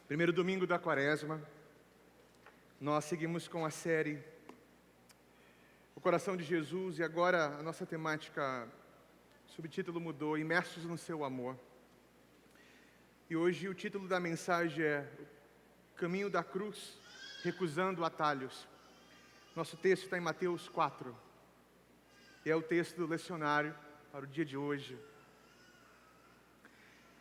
Primeiro domingo da Quaresma, nós seguimos com a série O Coração de Jesus e agora a nossa temática, o subtítulo mudou, Imersos no Seu Amor. E hoje o título da mensagem é Caminho da Cruz, Recusando Atalhos. Nosso texto está em Mateus 4 e é o texto do lecionário para o dia de hoje.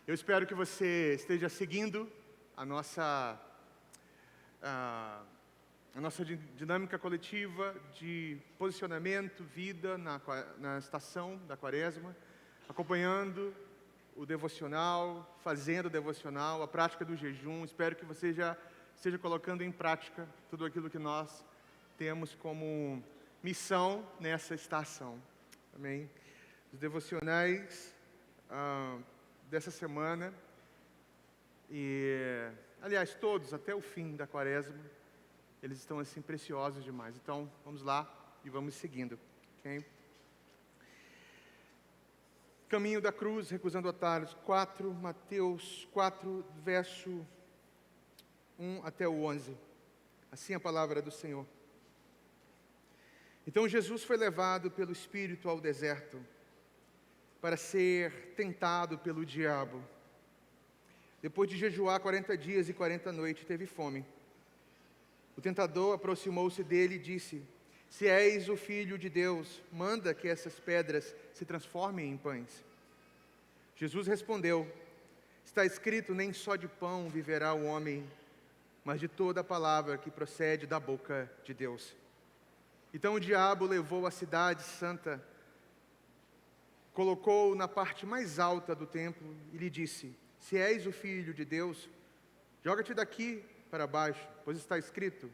Eu espero que você esteja seguindo a nossa dinâmica coletiva de posicionamento, vida na estação da Quaresma, acompanhando o devocional, fazendo o devocional, a prática do jejum. Espero que você já esteja colocando em prática tudo aquilo que nós temos como missão nessa estação. Amém? Os devocionais dessa semana e, aliás, todos, até o fim da Quaresma, eles estão assim preciosos demais. Então, vamos lá e vamos seguindo, ok? Caminho da cruz, recusando atalhos, Mateus 4, verso 1 até o 11. Assim a palavra do Senhor. Então Jesus foi levado pelo Espírito ao deserto para ser tentado pelo diabo. Depois de jejuar 40 dias e 40 noites, teve fome. O tentador aproximou-se dele e disse: Se és o Filho de Deus, manda que essas pedras se transformem em pães. Jesus respondeu: Está escrito, nem só de pão viverá o homem, mas de toda a palavra que procede da boca de Deus. Então o diabo levou a cidade santa, colocou-o na parte mais alta do templo e lhe disse: Se és o Filho de Deus, joga-te daqui para baixo, pois está escrito,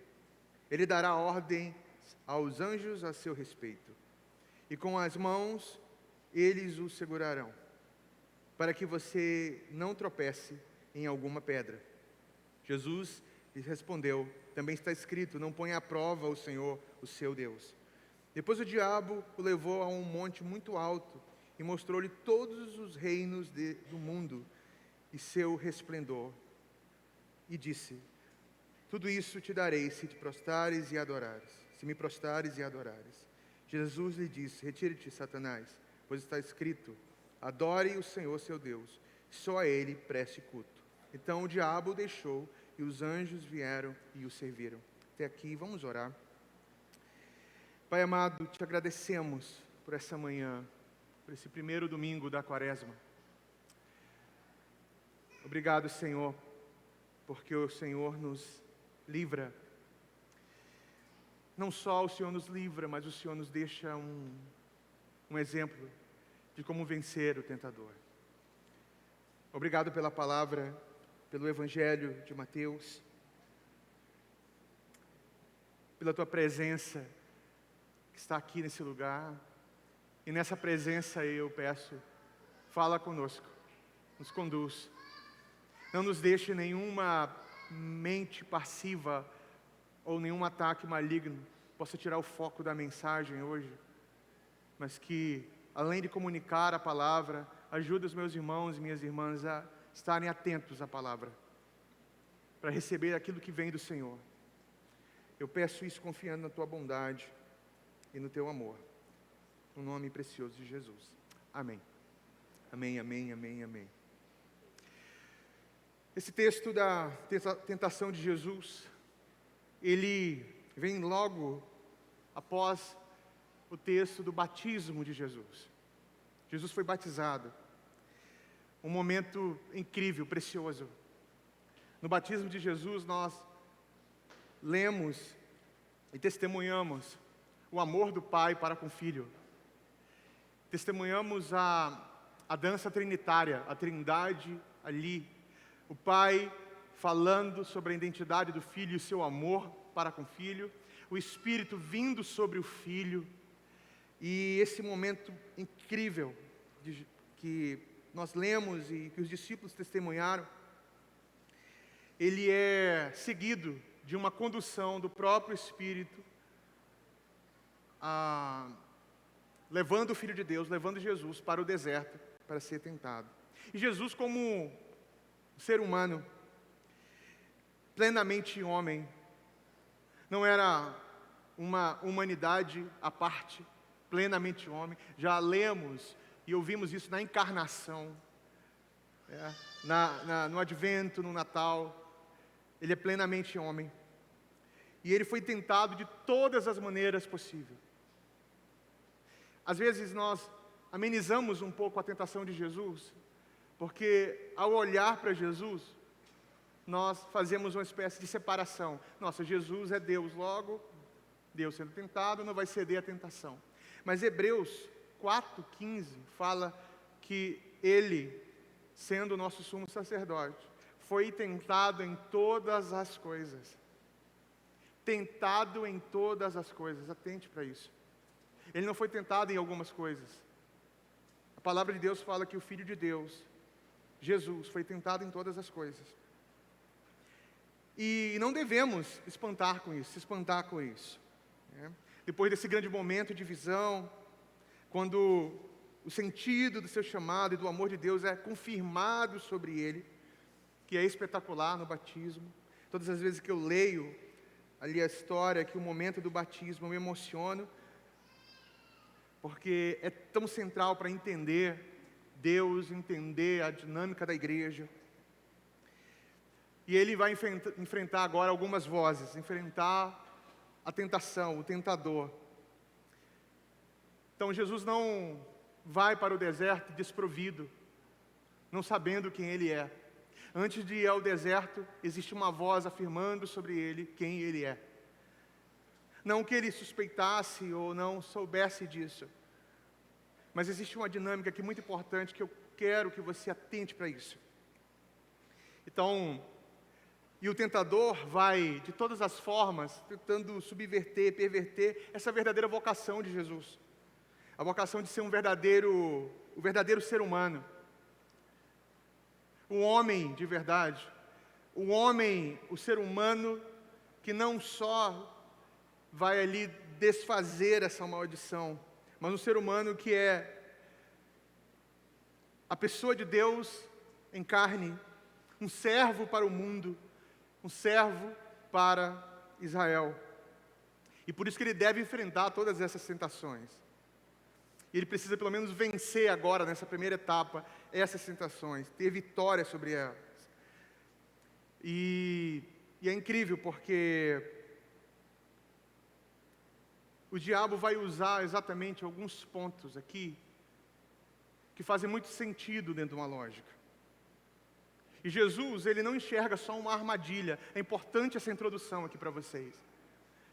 Ele dará ordem aos anjos a seu respeito, e com as mãos eles o segurarão, para que você não tropece em alguma pedra. Jesus lhe respondeu: Também está escrito, não ponha à prova o Senhor, o seu Deus. Depois o diabo o levou a um monte muito alto e mostrou-lhe todos os reinos do mundo e seu resplendor, e disse: Tudo isso te darei se te prostrares e adorares, se me prostrares e adorares. Jesus lhe disse: Retire-te, Satanás, pois está escrito, adore o Senhor seu Deus, só a Ele preste culto. Então o diabo o deixou e os anjos vieram e o serviram. Até aqui, vamos orar. Pai amado, te agradecemos por essa manhã, por esse primeiro domingo da Quaresma. Obrigado, Senhor, porque o Senhor nos livra. Não só o Senhor nos livra, mas o Senhor nos deixa um exemplo de como vencer o tentador. Obrigado pela palavra, pelo Evangelho de Mateus, pela Tua presença que está aqui nesse lugar. E nessa presença eu peço, fala conosco, nos conduz. Não nos deixe nenhuma mente passiva ou nenhum ataque maligno possa tirar o foco da mensagem hoje, mas que, além de comunicar a palavra, ajude os meus irmãos e minhas irmãs a estarem atentos à palavra, para receber aquilo que vem do Senhor. Eu peço isso confiando na Tua bondade e no Teu amor, no nome precioso de Jesus. Amém. Amém, amém, amém, amém. Esse texto da tentação de Jesus, ele vem logo após o texto do batismo de Jesus. Jesus foi batizado. Um momento incrível, precioso. No batismo de Jesus, nós lemos e testemunhamos o amor do Pai para com o Filho. Testemunhamos a dança trinitária, a trindade ali. O Pai falando sobre a identidade do Filho e o seu amor para com o Filho. O Espírito vindo sobre o Filho. E esse momento incrível que nós lemos e que os discípulos testemunharam, ele é seguido de uma condução do próprio Espírito, levando o Filho de Deus, levando Jesus para o deserto, para ser tentado. E Jesus, como ser humano, plenamente homem. Não era uma humanidade à parte, plenamente homem. Já lemos e ouvimos isso na encarnação, no advento, no Natal. Ele é plenamente homem. E ele foi tentado de todas as maneiras possíveis. Às vezes nós amenizamos um pouco a tentação de Jesus, porque ao olhar para Jesus, nós fazemos uma espécie de separação. Nossa, Jesus é Deus, logo, Deus sendo tentado não vai ceder à tentação. Mas Hebreus 4,15 fala que ele, sendo o nosso sumo sacerdote, foi tentado em todas as coisas. Tentado em todas as coisas, atente para isso. Ele não foi tentado em algumas coisas. A palavra de Deus fala que o Filho de Deus, Jesus, foi tentado em todas as coisas. E não devemos se espantar com isso. Depois desse grande momento de visão, quando o sentido do seu chamado e do amor de Deus é confirmado sobre ele, que é espetacular no batismo. Todas as vezes que eu leio ali a história, que o momento do batismo, eu me emociono, porque é tão central para entender Deus, entender a dinâmica da igreja. E ele vai enfrentar agora algumas vozes, enfrentar a tentação, o tentador. Então Jesus não vai para o deserto desprovido, não sabendo quem ele é. Antes de ir ao deserto, existe uma voz afirmando sobre ele quem ele é. Não que ele suspeitasse ou não soubesse disso, mas existe uma dinâmica aqui muito importante que eu quero que você atente para isso. Então, e o tentador vai, de todas as formas, tentando subverter, perverter essa verdadeira vocação de Jesus. A vocação de ser o verdadeiro ser humano. O homem de verdade. O ser humano que não só vai ali desfazer essa maldição, mas um ser humano que é a pessoa de Deus em carne, um servo para o mundo, um servo para Israel. E por isso que ele deve enfrentar todas essas tentações. E ele precisa pelo menos vencer agora, nessa primeira etapa, essas tentações, ter vitória sobre elas. E é incrível porque o diabo vai usar exatamente alguns pontos aqui que fazem muito sentido dentro de uma lógica. E Jesus, ele não enxerga só uma armadilha. É importante essa introdução aqui para vocês.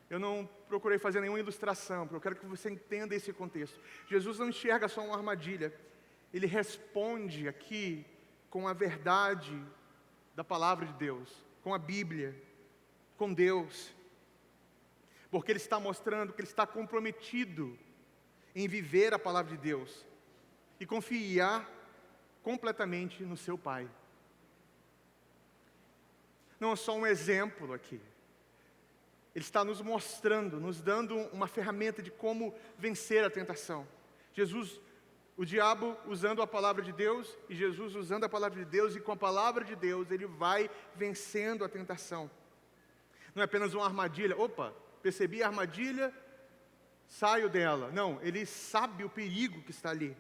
Eu não procurei fazer nenhuma ilustração, porque eu quero que você entenda esse contexto. Jesus não enxerga só uma armadilha. Ele responde aqui com a verdade da palavra de Deus, com a Bíblia, com Deus. Porque ele está mostrando que ele está comprometido em viver a palavra de Deus e confiar completamente no seu Pai. Não é só um exemplo aqui. Ele está nos mostrando, nos dando uma ferramenta de como vencer a tentação. Jesus, o diabo usando a palavra de Deus, e Jesus usando a palavra de Deus, e com a palavra de Deus ele vai vencendo a tentação. Não é apenas uma armadilha. Opa, percebi a armadilha, saio dela. Não, ele sabe o perigo que está ali.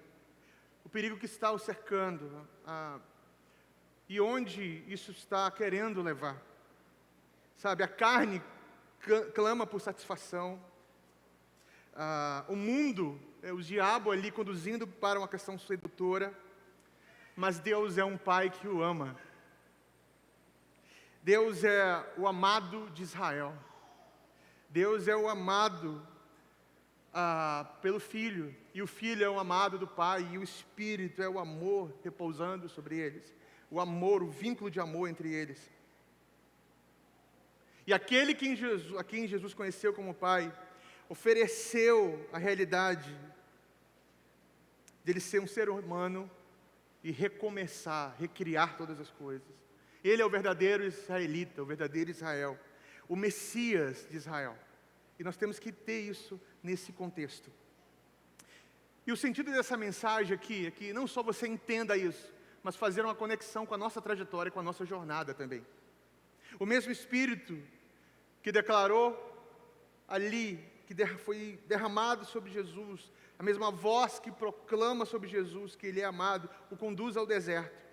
O perigo que está o cercando. E onde isso está querendo levar. Sabe, a carne clama por satisfação. O mundo, o diabo ali conduzindo para uma questão sedutora. Mas Deus é um Pai que o ama. Deus é o amado de Israel. Deus é o amado pelo Filho. E o Filho é o amado do Pai. E o Espírito é o amor repousando sobre eles. O amor, o vínculo de amor entre eles. E aquele a quem Jesus conheceu como Pai, ofereceu a realidade dele ser um ser humano e recomeçar, recriar todas as coisas. Ele é o verdadeiro israelita, o verdadeiro Israel, o Messias de Israel. E nós temos que ter isso nesse contexto. E o sentido dessa mensagem aqui é que não só você entenda isso, mas fazer uma conexão com a nossa trajetória, com a nossa jornada também. O mesmo Espírito que declarou ali, que foi derramado sobre Jesus, a mesma voz que proclama sobre Jesus que Ele é amado, o conduz ao deserto.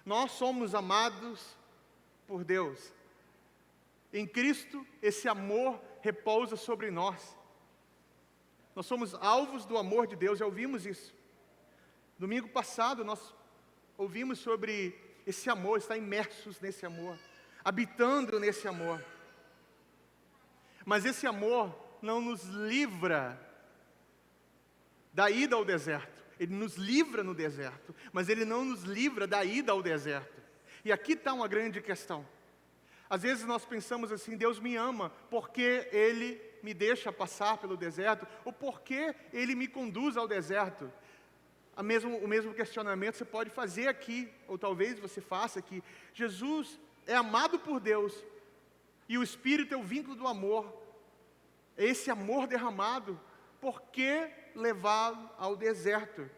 Nós somos amados por Deus. Em Cristo, esse amor repousa sobre nós. Nós somos alvos do amor de Deus, já ouvimos isso. Domingo passado, nós ouvimos sobre esse amor, estar imersos nesse amor, habitando nesse amor. Mas esse amor não nos livra da ida ao deserto. Ele nos livra no deserto, mas Ele não nos livra da ida ao deserto. E aqui está uma grande questão. Às vezes nós pensamos assim, Deus me ama porque Ele me deixa passar pelo deserto, ou porque Ele me conduz ao deserto. O mesmo questionamento você pode fazer aqui, ou talvez você faça aqui. Jesus é amado por Deus, e o Espírito é o vínculo do amor. Esse amor derramado, por que levá-lo ao deserto?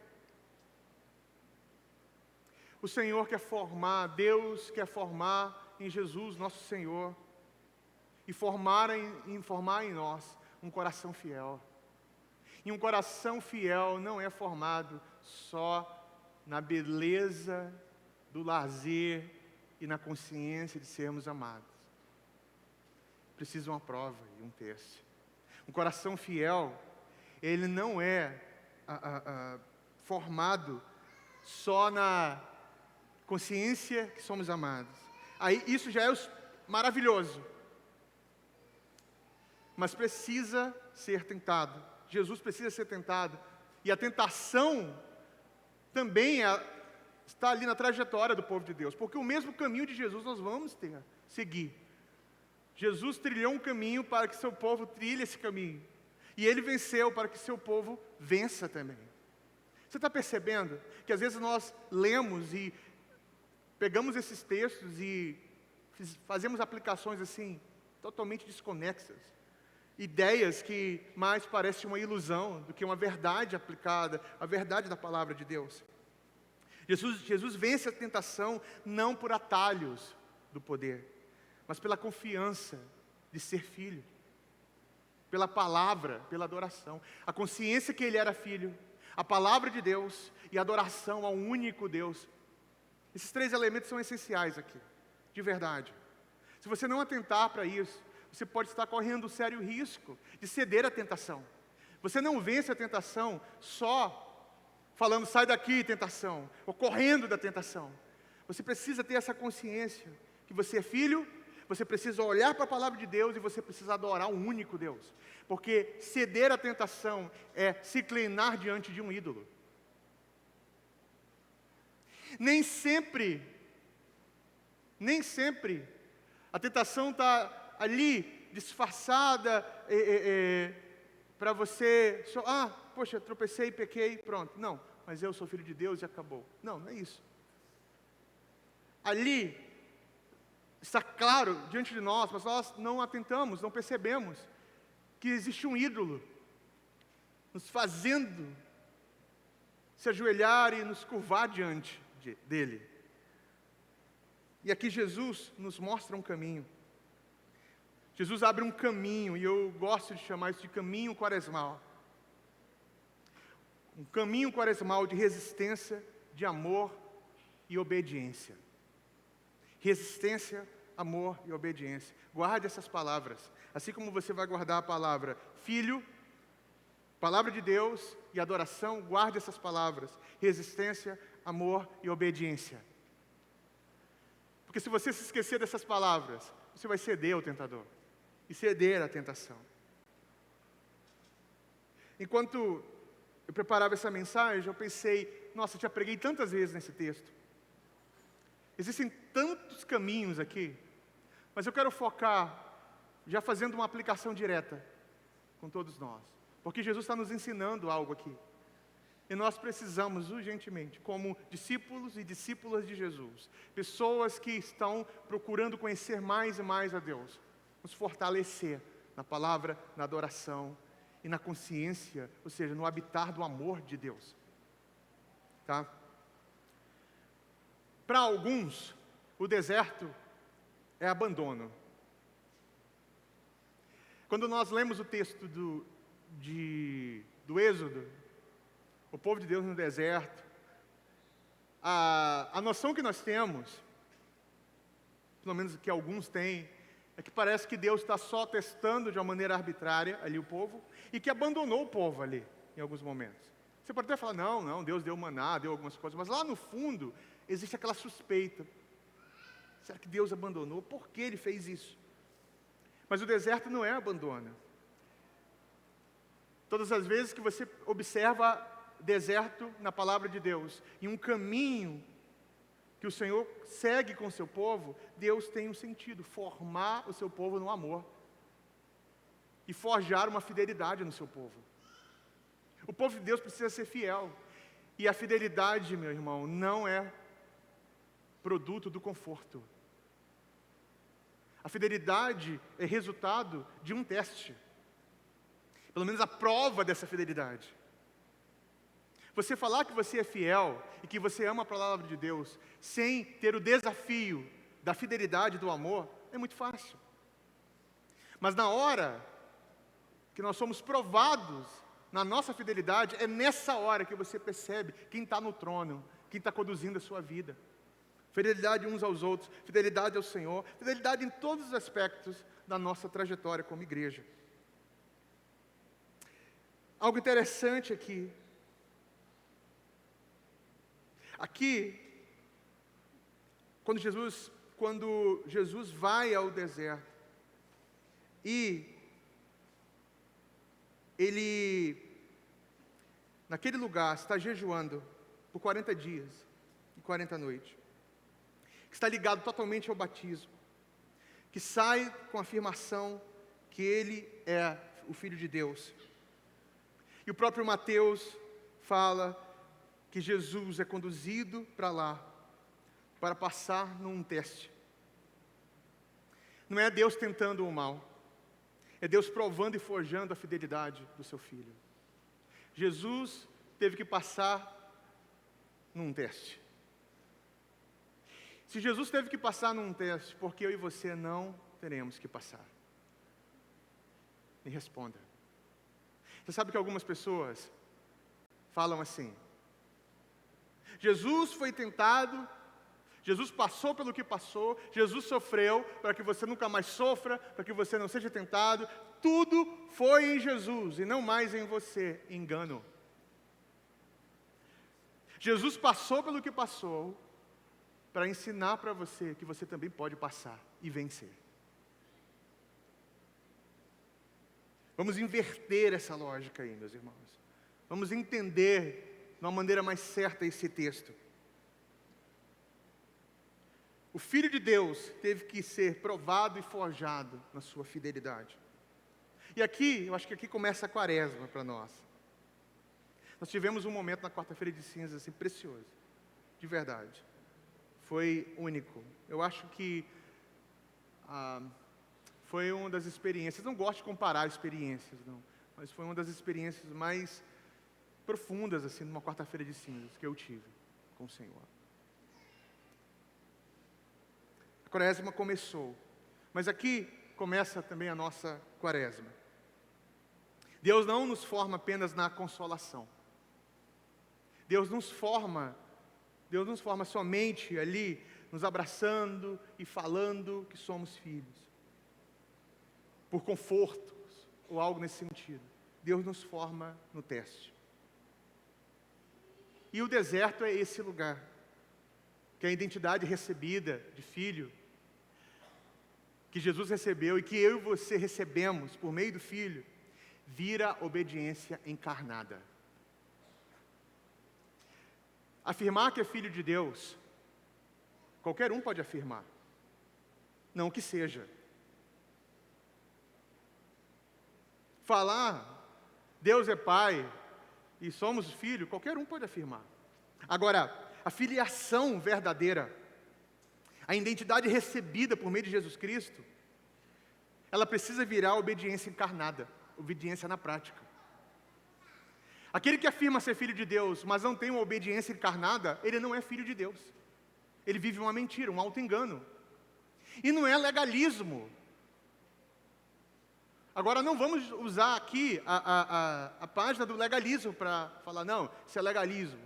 O Senhor quer formar, Deus quer formar em Jesus, nosso Senhor, e formar em nós um coração fiel. E um coração fiel não é formado só na beleza do lazer e na consciência de sermos amados. Precisa uma prova e um teste. Um coração fiel, ele não é formado só na consciência que somos amados. Aí isso já é maravilhoso. Mas precisa ser tentado. Jesus precisa ser tentado. E a tentação também está ali na trajetória do povo de Deus. Porque o mesmo caminho de Jesus nós vamos seguir. Jesus trilhou um caminho para que seu povo trilhe esse caminho. E Ele venceu para que seu povo vença também. Você está percebendo que às vezes nós lemos e pegamos esses textos e fazemos aplicações assim, totalmente desconexas. Ideias que mais parecem uma ilusão do que uma verdade aplicada, a verdade da palavra de Deus. Jesus vence a tentação não por atalhos do poder, mas pela confiança de ser filho, pela palavra, pela adoração. A consciência que Ele era filho, a palavra de Deus e a adoração ao único Deus. Esses três elementos são essenciais aqui, de verdade. Se você não atentar para isso, você pode estar correndo um sério risco de ceder à tentação. Você não vence a tentação só falando, sai daqui, tentação, ou correndo da tentação. Você precisa ter essa consciência que você é filho, você precisa olhar para a palavra de Deus e você precisa adorar um único Deus. Porque ceder à tentação é se inclinar diante de um ídolo. Nem sempre, a tentação está ali, disfarçada, para você, poxa, tropecei, pequei, pronto. Não, mas eu sou filho de Deus e acabou. Não, não é isso. Ali, está claro diante de nós, mas nós não atentamos, não percebemos que existe um ídolo nos fazendo se ajoelhar e nos curvar diante dele. E aqui Jesus nos mostra um caminho. Jesus abre um caminho, e eu gosto de chamar isso de caminho quaresmal. Um caminho quaresmal de resistência, de amor e obediência. Resistência, amor e obediência. Guarde essas palavras. Assim como você vai guardar a palavra filho, palavra de Deus e adoração, guarde essas palavras. Resistência, amor e obediência. Porque se você se esquecer dessas palavras, você vai ceder ao tentador. E ceder à tentação. Enquanto eu preparava essa mensagem, eu pensei, nossa, eu já preguei tantas vezes nesse texto. Existem tantos caminhos aqui, mas eu quero focar, já fazendo uma aplicação direta com todos nós. Porque Jesus está nos ensinando algo aqui. E nós precisamos urgentemente, como discípulos e discípulas de Jesus, pessoas que estão procurando conhecer mais e mais a Deus, nos fortalecer na palavra, na adoração e na consciência, ou seja, no habitar do amor de Deus. Tá? Para alguns, o deserto é abandono. Quando nós lemos o texto do Êxodo, o povo de Deus no deserto, a noção que nós temos, pelo menos que alguns têm, é que parece que Deus está só testando de uma maneira arbitrária ali o povo, e que abandonou o povo ali, em alguns momentos. Você pode até falar, não, Deus deu maná, deu algumas coisas, mas lá no fundo, existe aquela suspeita. Será que Deus abandonou? Por que Ele fez isso? Mas o deserto não é abandono. Todas as vezes que você observa deserto na palavra de Deus, e um caminho que o Senhor segue com o seu povo, Deus tem um sentido, formar o seu povo no amor, e forjar uma fidelidade no seu povo. O povo de Deus precisa ser fiel, e a fidelidade, meu irmão, não é produto do conforto. A fidelidade é resultado de um teste, pelo menos a prova dessa fidelidade. Você falar que você é fiel e que você ama a palavra de Deus, sem ter o desafio da fidelidade e do amor, é muito fácil. Mas na hora que nós somos provados na nossa fidelidade, é nessa hora que você percebe quem está no trono, quem está conduzindo a sua vida. Fidelidade uns aos outros, fidelidade ao Senhor, fidelidade em todos os aspectos da nossa trajetória como igreja. Algo interessante aqui. Aqui, quando Jesus vai ao deserto, e ele, naquele lugar, está jejuando por 40 dias e 40 noites, que está ligado totalmente ao batismo, que sai com a afirmação que ele é o Filho de Deus. E o próprio Mateus fala que Jesus é conduzido para lá, para passar num teste. Não é Deus tentando o mal, é Deus provando e forjando a fidelidade do seu Filho. Jesus teve que passar num teste. Se Jesus teve que passar num teste, por que eu e você não teremos que passar? Me responda. Você sabe que algumas pessoas falam assim: Jesus foi tentado, Jesus passou pelo que passou, Jesus sofreu para que você nunca mais sofra, para que você não seja tentado. Tudo foi em Jesus e não mais em você. Engano. Jesus passou pelo que passou para ensinar para você que você também pode passar e vencer. Vamos inverter essa lógica aí, meus irmãos. Vamos entender de uma maneira mais certa esse texto. O Filho de Deus teve que ser provado e forjado na sua fidelidade. E aqui, eu acho que aqui começa a quaresma para nós. Nós tivemos um momento na quarta-feira de cinzas assim, precioso, de verdade. Foi único. Eu acho que foi uma das experiências, não gosto de comparar experiências, não, mas foi uma das experiências mais profundas, assim, numa quarta-feira de cinzas que eu tive com o Senhor. A quaresma começou, mas aqui começa também a nossa quaresma. Deus não nos forma apenas na consolação. Deus nos forma somente ali, nos abraçando e falando que somos filhos. Por confortos, ou algo nesse sentido. Deus nos forma no teste. E o deserto é esse lugar, que é a identidade recebida de filho, que Jesus recebeu e que eu e você recebemos por meio do Filho, vira obediência encarnada. Afirmar que é filho de Deus, qualquer um pode afirmar, não que seja. Falar, Deus é Pai e somos filho, qualquer um pode afirmar. Agora, a filiação verdadeira, a identidade recebida por meio de Jesus Cristo, ela precisa virar obediência encarnada, obediência na prática. Aquele que afirma ser filho de Deus, mas não tem uma obediência encarnada, ele não é filho de Deus. Ele vive uma mentira, um auto-engano. E não é legalismo. Agora, não vamos usar aqui a página do legalismo para falar, não, isso é legalismo.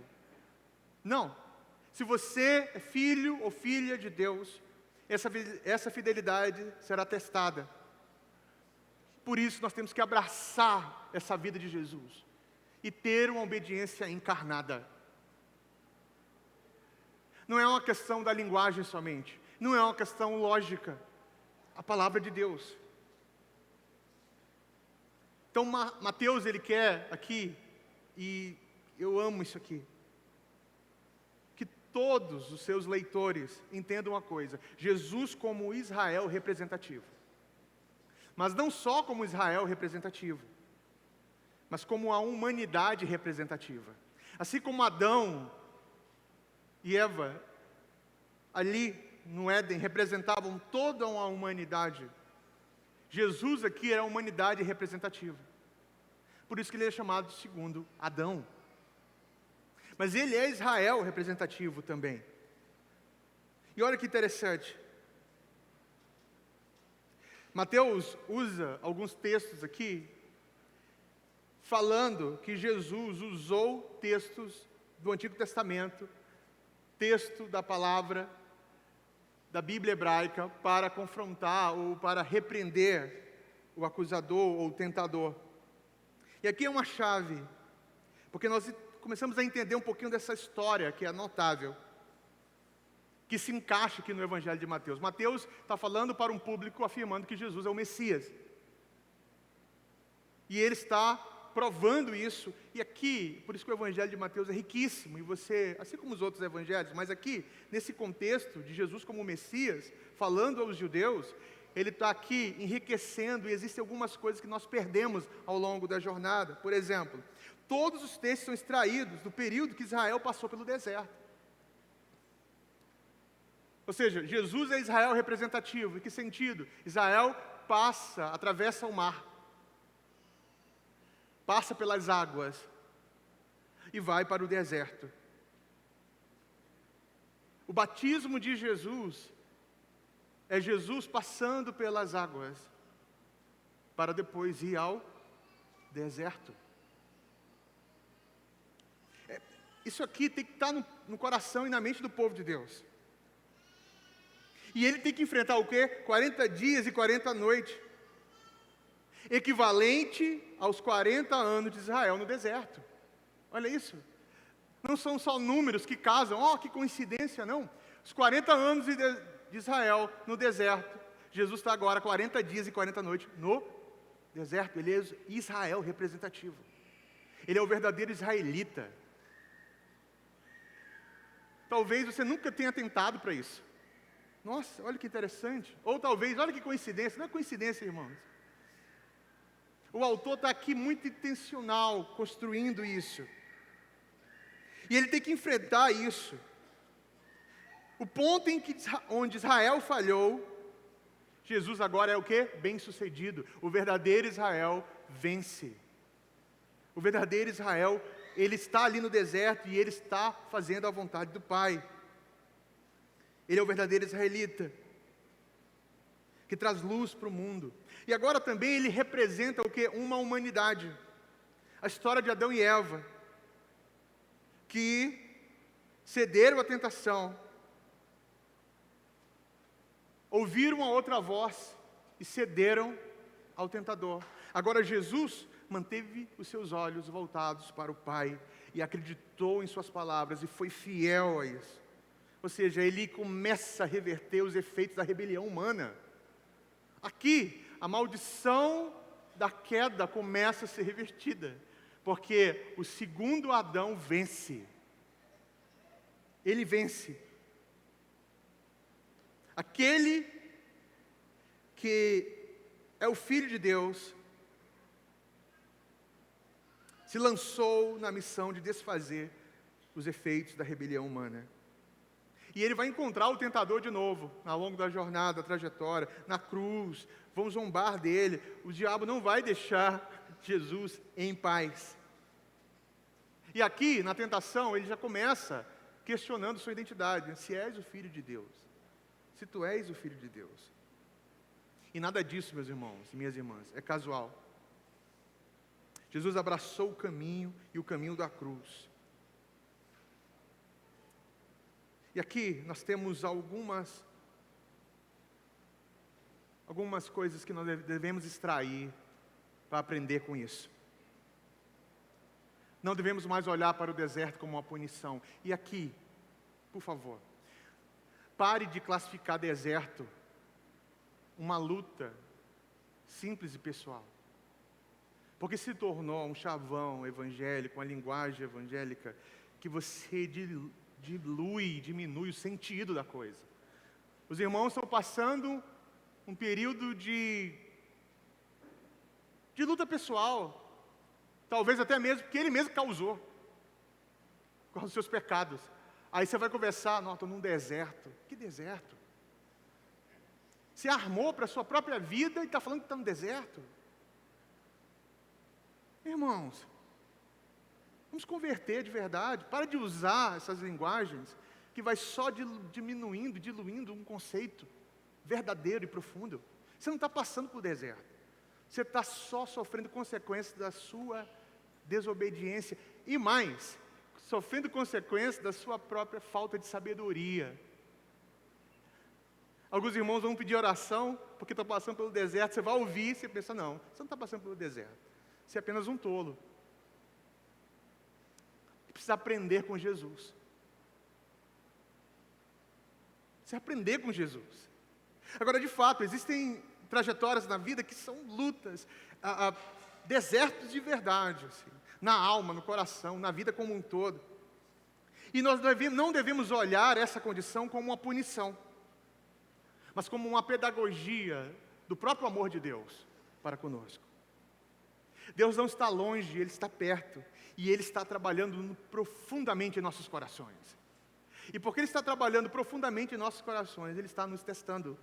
Não. Se você é filho ou filha de Deus, essa fidelidade será testada. Por isso, nós temos que abraçar essa vida de Jesus e ter uma obediência encarnada. Não é uma questão da linguagem somente, não é uma questão lógica. A palavra de Deus. Então, Mateus, ele quer aqui, e eu amo isso aqui, que todos os seus leitores entendam uma coisa: Jesus como Israel representativo. Mas não só como Israel representativo, mas como a humanidade representativa. Assim como Adão e Eva, ali no Éden, representavam toda uma humanidade, Jesus aqui era a humanidade representativa. Por isso que ele é chamado de segundo Adão. Mas ele é Israel representativo também. E olha que interessante. Mateus usa alguns textos aqui, falando que Jesus usou textos do Antigo Testamento, texto da palavra da Bíblia hebraica, para confrontar ou para repreender o acusador ou o tentador. E aqui é uma chave, porque nós começamos a entender um pouquinho dessa história que é notável, que se encaixa aqui no Evangelho de Mateus. Mateus está falando para um público afirmando que Jesus é o Messias. E ele está provando isso, e aqui, por isso que o Evangelho de Mateus é riquíssimo, e você, assim como os outros evangelhos, mas aqui, nesse contexto de Jesus como Messias, falando aos judeus, ele está aqui enriquecendo, e existem algumas coisas que nós perdemos ao longo da jornada. Por exemplo, todos os textos são extraídos do período que Israel passou pelo deserto. Ou seja, Jesus é Israel representativo. Em que sentido? Israel atravessa o mar, passa pelas águas e vai para o deserto. O batismo de Jesus é Jesus passando pelas águas para depois ir ao deserto. Isso aqui tem que estar no coração e na mente do povo de Deus. E ele tem que enfrentar o quê? 40 dias e 40 noites. Equivalente aos 40 anos de Israel no deserto. Olha isso. Não são só números que casam. Que coincidência, não. Os 40 anos de Israel no deserto. Jesus está agora 40 dias e 40 noites no deserto. Ele é Israel representativo. Ele é o verdadeiro israelita. Talvez você nunca tenha tentado para isso. Nossa, olha que interessante. Ou talvez, olha que coincidência. Não é coincidência, irmãos. O autor está aqui muito intencional, construindo isso. E ele tem que enfrentar isso. O ponto onde Israel falhou, Jesus agora é o quê? Bem-sucedido. O verdadeiro Israel vence. O verdadeiro Israel, ele está ali no deserto e ele está fazendo a vontade do Pai. Ele é o verdadeiro israelita, que traz luz para o mundo. E agora também ele representa o quê? Uma humanidade. A história de Adão e Eva, que cederam à tentação, ouviram a outra voz e cederam ao tentador. Agora Jesus manteve os seus olhos voltados para o Pai e acreditou em suas palavras e foi fiel a isso. Ou seja, ele começa a reverter os efeitos da rebelião humana. Aqui, a maldição da queda começa a ser revertida, porque o segundo Adão vence. Ele vence. Aquele que é o Filho de Deus se lançou na missão de desfazer os efeitos da rebelião humana. E ele vai encontrar o tentador de novo, ao longo da jornada, da trajetória, na cruz, vão zombar dele. O diabo não vai deixar Jesus em paz. E aqui, na tentação, ele já começa questionando sua identidade. Se és o Filho de Deus, se tu és o Filho de Deus. E nada disso, meus irmãos e minhas irmãs, é casual. Jesus abraçou o caminho e o caminho da cruz. E aqui nós temos algumas coisas que nós devemos extrair para aprender com isso. Não devemos mais olhar para o deserto como uma punição. E aqui, por favor, pare de classificar deserto uma luta simples e pessoal. Porque se tornou um chavão evangélico, uma linguagem evangélica, que você diminui o sentido da coisa. Os irmãos estão passando um período de luta pessoal, talvez até mesmo porque ele mesmo causou, com os seus pecados. Aí você vai conversar, não, estou num deserto. Que deserto? Você armou para a sua própria vida e está falando que está no deserto? Irmãos, vamos converter de verdade. Para de usar essas linguagens que vai só diluindo um conceito verdadeiro e profundo. Você não está passando por deserto. Você está só sofrendo consequências da sua desobediência. E mais, sofrendo consequências da sua própria falta de sabedoria. Alguns irmãos vão pedir oração porque estão passando pelo deserto. Você vai ouvir e você pensa, não, você não está passando pelo deserto. Você é apenas um tolo. Precisa aprender com Jesus. Precisa aprender com Jesus. Agora, de fato, existem trajetórias na vida que são lutas, desertos de verdade, assim, na alma, no coração, na vida como um todo. E nós não devemos olhar essa condição como uma punição, mas como uma pedagogia do próprio amor de Deus para conosco. Deus não está longe, Ele está perto, e Ele está trabalhando profundamente em nossos corações. E porque Ele está trabalhando profundamente em nossos corações, Ele está nos testando.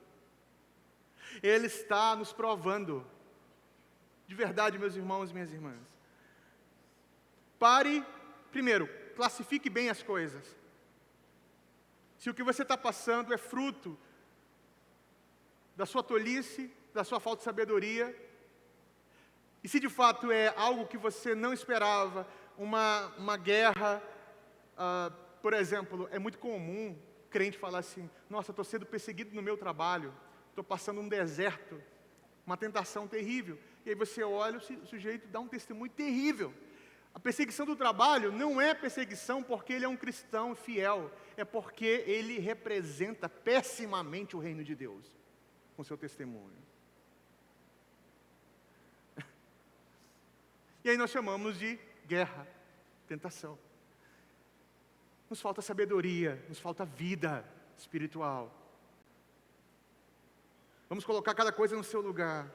Ele está nos provando. De verdade, meus irmãos e minhas irmãs. Pare, primeiro, classifique bem as coisas. Se o que você está passando é fruto da sua tolice, da sua falta de sabedoria, e se de fato é algo que você não esperava, uma guerra, por exemplo, é muito comum crente falar assim, nossa, estou sendo perseguido no meu trabalho, estou passando um deserto, uma tentação terrível. E aí você olha, o sujeito dá um testemunho terrível. A perseguição do trabalho não é perseguição porque ele é um cristão fiel, é porque ele representa pessimamente o reino de Deus, com seu testemunho. E aí nós chamamos de guerra, tentação. Nos falta sabedoria, nos falta vida espiritual. Vamos colocar cada coisa no seu lugar.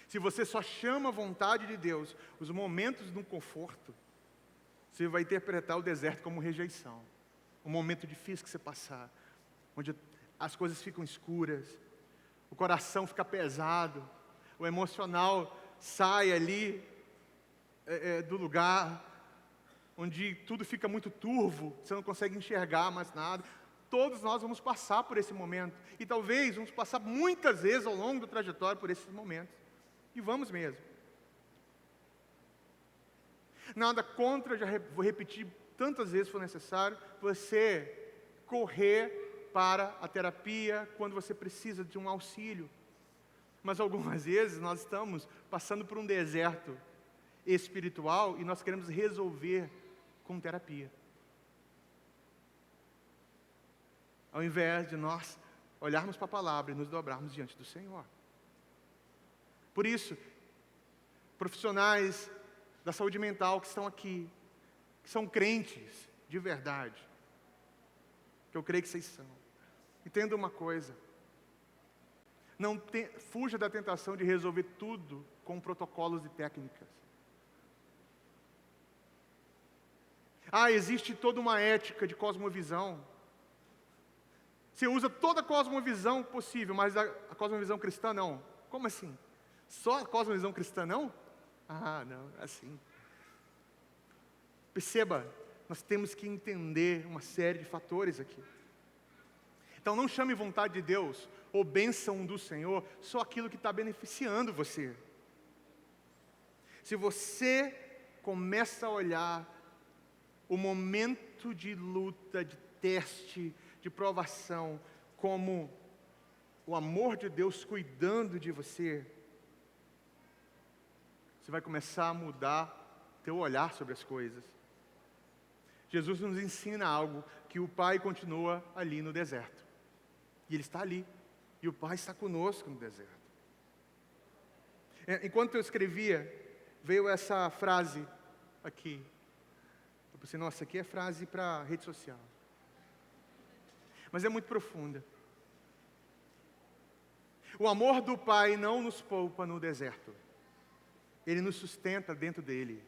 Se você só chama a vontade de Deus, os momentos do conforto, você vai interpretar o deserto como rejeição. Um momento difícil que você passar, onde as coisas ficam escuras, o coração fica pesado, o emocional sai ali do lugar, onde tudo fica muito turvo, você não consegue enxergar mais nada. Todos nós vamos passar por esse momento. E talvez vamos passar muitas vezes ao longo da trajetória por esses momentos. E vamos mesmo. Nada contra, já vou repetir tantas vezes se for necessário, você correr para a terapia quando você precisa de um auxílio. Mas algumas vezes nós estamos passando por um deserto espiritual e nós queremos resolver com terapia. Ao invés de nós olharmos para a palavra e nos dobrarmos diante do Senhor. Por isso, profissionais da saúde mental que estão aqui, que são crentes de verdade, que eu creio que vocês são, entenda uma coisa, fuja da tentação de resolver tudo com protocolos e técnicas. Existe toda uma ética de cosmovisão. Você usa toda a cosmovisão possível, mas a cosmovisão cristã não. Como assim? Só a cosmovisão cristã não? Não, é assim. Perceba, nós temos que entender uma série de fatores aqui. Então não chame vontade de Deus ou bênção do Senhor só aquilo que está beneficiando você. Se você começa a olhar o momento de luta, de teste, de provação, como o amor de Deus cuidando de você, você vai começar a mudar teu olhar sobre as coisas. Jesus nos ensina algo, que o Pai continua ali no deserto. E Ele está ali. E o Pai está conosco no deserto. Enquanto eu escrevia, veio essa frase aqui. Eu pensei, nossa, aqui é frase para rede social. Mas é muito profunda. O amor do Pai não nos poupa no deserto. Ele nos sustenta dentro dele.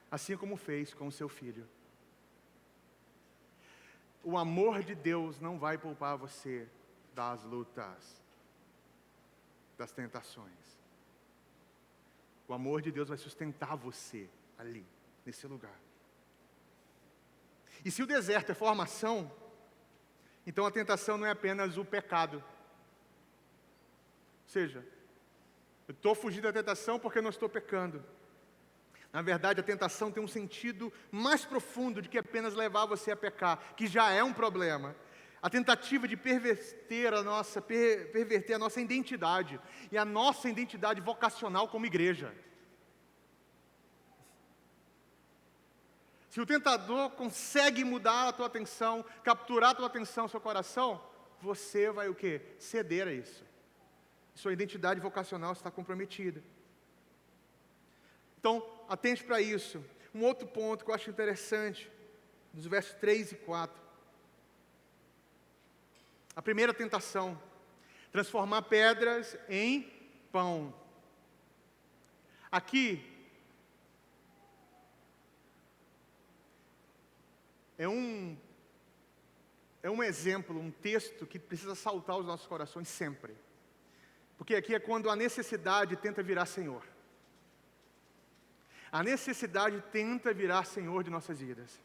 Assim como fez com o seu Filho. O amor de Deus não vai poupar você das lutas, das tentações. O amor de Deus vai sustentar você ali, nesse lugar. E se o deserto é formação, então a tentação não é apenas o pecado. Ou seja, eu estou fugindo da tentação porque não estou pecando. Na verdade, a tentação tem um sentido mais profundo de que apenas levar você a pecar, que já é um problema. A tentativa de perverter a nossa identidade, e a nossa identidade vocacional como igreja. Se o tentador consegue mudar a tua atenção, capturar a tua atenção, seu coração, você vai o quê? Ceder a isso. Sua identidade vocacional está comprometida. Então, atente para isso. Um outro ponto que eu acho interessante, nos versos 3 e 4. A primeira tentação, transformar pedras em pão. Aqui, é um exemplo, um texto que precisa saltar os nossos corações sempre. Porque aqui é quando a necessidade tenta virar Senhor. A necessidade tenta virar Senhor de nossas vidas.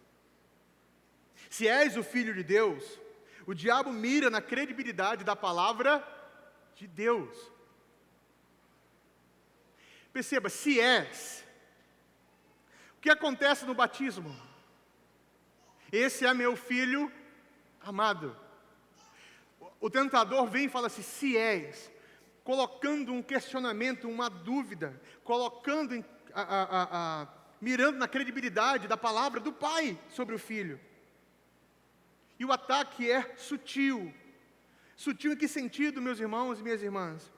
Se és o Filho de Deus, o diabo mira na credibilidade da palavra de Deus. Perceba, se és, o que acontece no batismo? Esse é meu Filho amado. O tentador vem e fala assim, se és, colocando um questionamento, uma dúvida, colocando mirando na credibilidade da palavra do Pai sobre o Filho. E o ataque é sutil. Sutil em que sentido, meus irmãos e minhas irmãs?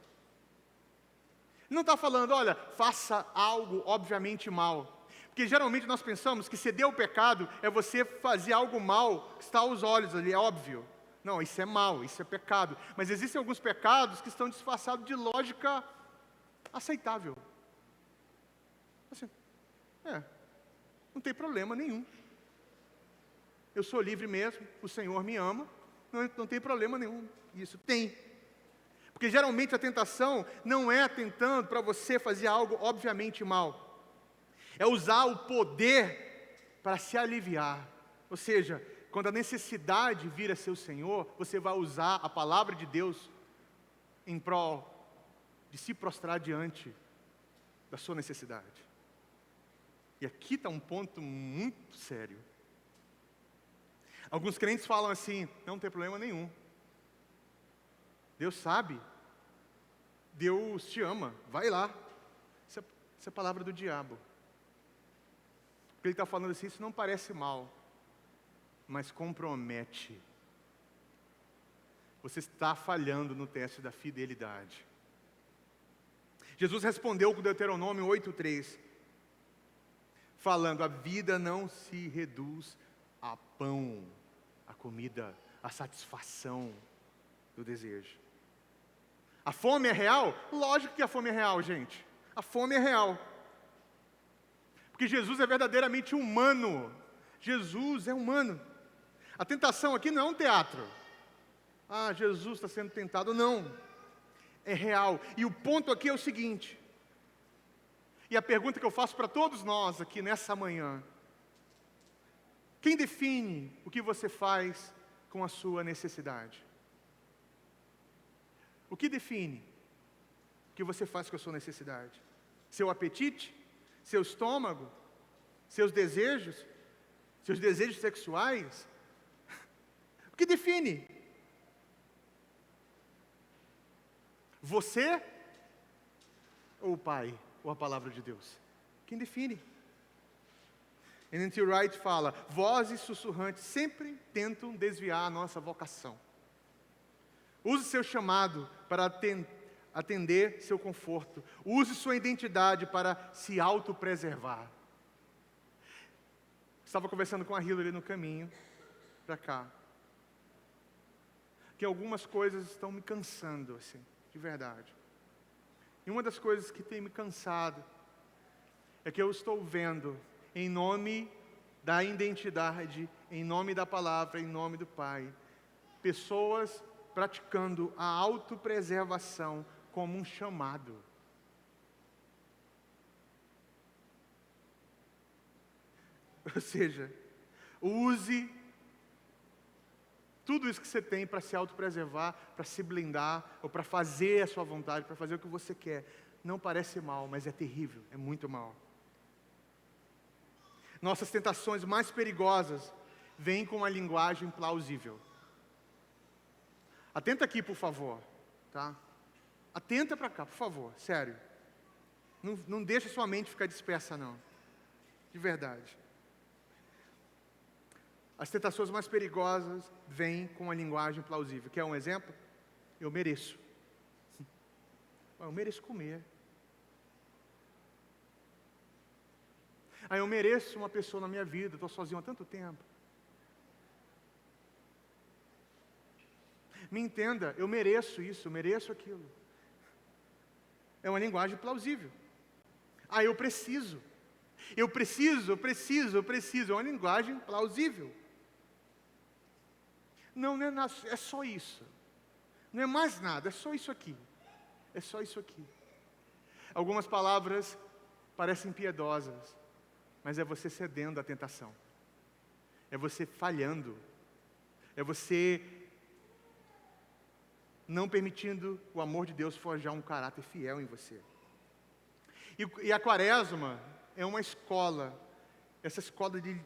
Ele não está falando, olha, faça algo obviamente mal. Porque geralmente nós pensamos que ceder ao pecado é você fazer algo mal que está aos olhos ali, é óbvio. Não, isso é mal, isso é pecado. Mas existem alguns pecados que estão disfarçados de lógica aceitável. Assim, não tem problema nenhum. Eu sou livre mesmo, o Senhor me ama, não tem problema nenhum. Isso tem. Porque geralmente a tentação não é tentando para você fazer algo obviamente mal. É usar o poder para se aliviar. Ou seja, quando a necessidade vira seu Senhor, você vai usar a palavra de Deus em prol de se prostrar diante da sua necessidade. E aqui está um ponto muito sério. Alguns crentes falam assim, não tem problema nenhum. Deus sabe, Deus te ama, vai lá. Isso é a palavra do diabo. Porque ele está falando assim, isso não parece mal, mas compromete. Você está falhando no teste da fidelidade. Jesus respondeu com Deuteronômio 8:3, falando, a vida não se reduz a pão, a comida, a satisfação do desejo. A fome é real? Lógico que a fome é real, gente. A fome é real. Porque Jesus é verdadeiramente humano. Jesus é humano. A tentação aqui não é um teatro. Ah, Jesus está sendo tentado. Não. É real. E o ponto aqui é o seguinte. E a pergunta que eu faço para todos nós aqui nessa manhã. Quem define o que você faz com a sua necessidade? O que define o que você faz com a sua necessidade? Seu apetite? Seu estômago? Seus desejos? Seus desejos sexuais? O que define? Você ou o Pai, ou a palavra de Deus? Quem define? N.T. Wright fala: vozes sussurrantes sempre tentam desviar a nossa vocação. Use seu chamado para atender seu conforto. Use sua identidade para se autopreservar. Estava conversando com a Hillary no caminho para cá, que algumas coisas estão me cansando, assim, de verdade. E uma das coisas que tem me cansado é que eu estou vendo, em nome da identidade, em nome da palavra, em nome do Pai, pessoas praticando a autopreservação como um chamado. Ou seja, use tudo isso que você tem para se autopreservar, para se blindar, ou para fazer a sua vontade, para fazer o que você quer. Não parece mal, mas é terrível, é muito mal. Nossas tentações mais perigosas vêm com uma linguagem plausível. Atenta aqui, por favor, tá? Atenta para cá, por favor, sério. Não deixa sua mente ficar dispersa, não. De verdade. As tentações mais perigosas vêm com uma linguagem plausível. Quer um exemplo? Eu mereço. Eu mereço comer. Eu mereço uma pessoa na minha vida, estou sozinho há tanto tempo. Me entenda, eu mereço isso, eu mereço aquilo. É uma linguagem plausível. Eu preciso. Eu preciso. É uma linguagem plausível. Não é nada, é só isso. Não é mais nada, é só isso aqui. É só isso aqui. Algumas palavras parecem piedosas, mas é você cedendo à tentação. É você falhando. É você não permitindo o amor de Deus forjar um caráter fiel em você. E a Quaresma é uma escola, essa escola de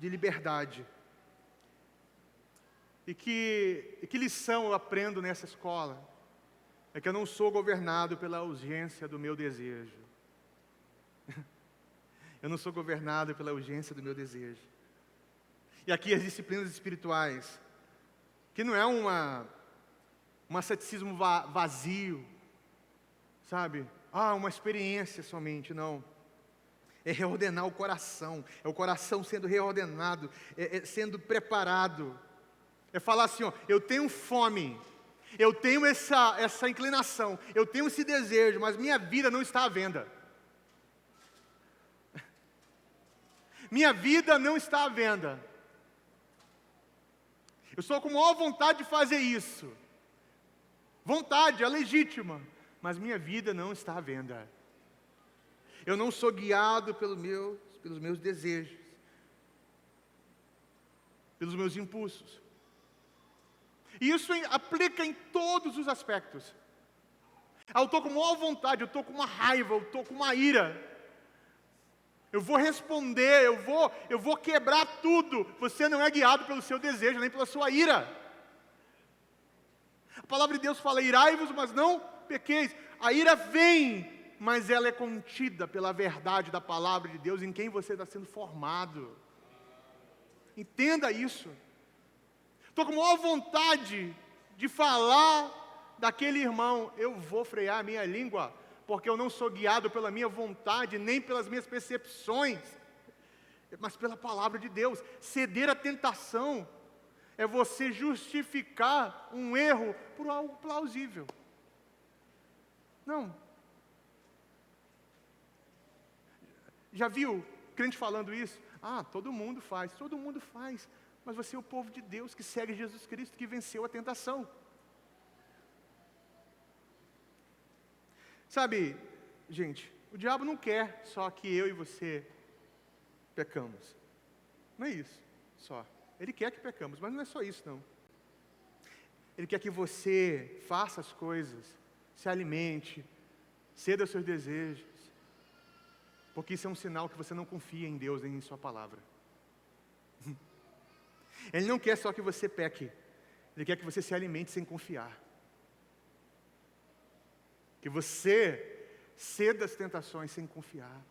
liberdade. E que lição eu aprendo nessa escola? É que eu não sou governado pela urgência do meu desejo. Eu não sou governado pela urgência do meu desejo. E aqui as disciplinas espirituais, que não é um asceticismo vazio, sabe? Uma experiência somente, não. É reordenar o coração, é o coração sendo reordenado, sendo preparado. É falar assim, eu tenho fome, eu tenho essa inclinação, eu tenho esse desejo, mas minha vida não está à venda. Minha vida não está à venda. Eu estou com maior vontade de fazer isso. Vontade, é legítima, mas minha vida não está à venda. Eu não sou guiado pelos meus desejos, pelos meus impulsos. E isso aplica em todos os aspectos. Eu estou com maior vontade, eu estou com uma raiva, eu estou com uma ira. Eu vou responder, eu vou quebrar tudo. Você não é guiado pelo seu desejo, nem pela sua ira. A palavra de Deus fala: irai-vos, mas não pequeis. A ira vem, mas ela é contida pela verdade da palavra de Deus em quem você está sendo formado. Entenda isso. Estou com maior vontade de falar daquele irmão. Eu vou frear a minha língua, porque eu não sou guiado pela minha vontade, nem pelas minhas percepções, mas pela palavra de Deus. Ceder à tentação é você justificar um erro por algo plausível. Não. Já viu crente falando isso? Todo mundo faz. Mas você é o povo de Deus que segue Jesus Cristo, que venceu a tentação. Sabe, gente, o diabo não quer só que eu e você pecamos. Não é isso. só. Ele quer que pecamos, mas não é só isso, não. Ele quer que você faça as coisas, se alimente, ceda aos seus desejos, porque isso é um sinal que você não confia em Deus nem em sua palavra. Ele não quer só que você peque, Ele quer que você se alimente sem confiar. Que você ceda às tentações sem confiar.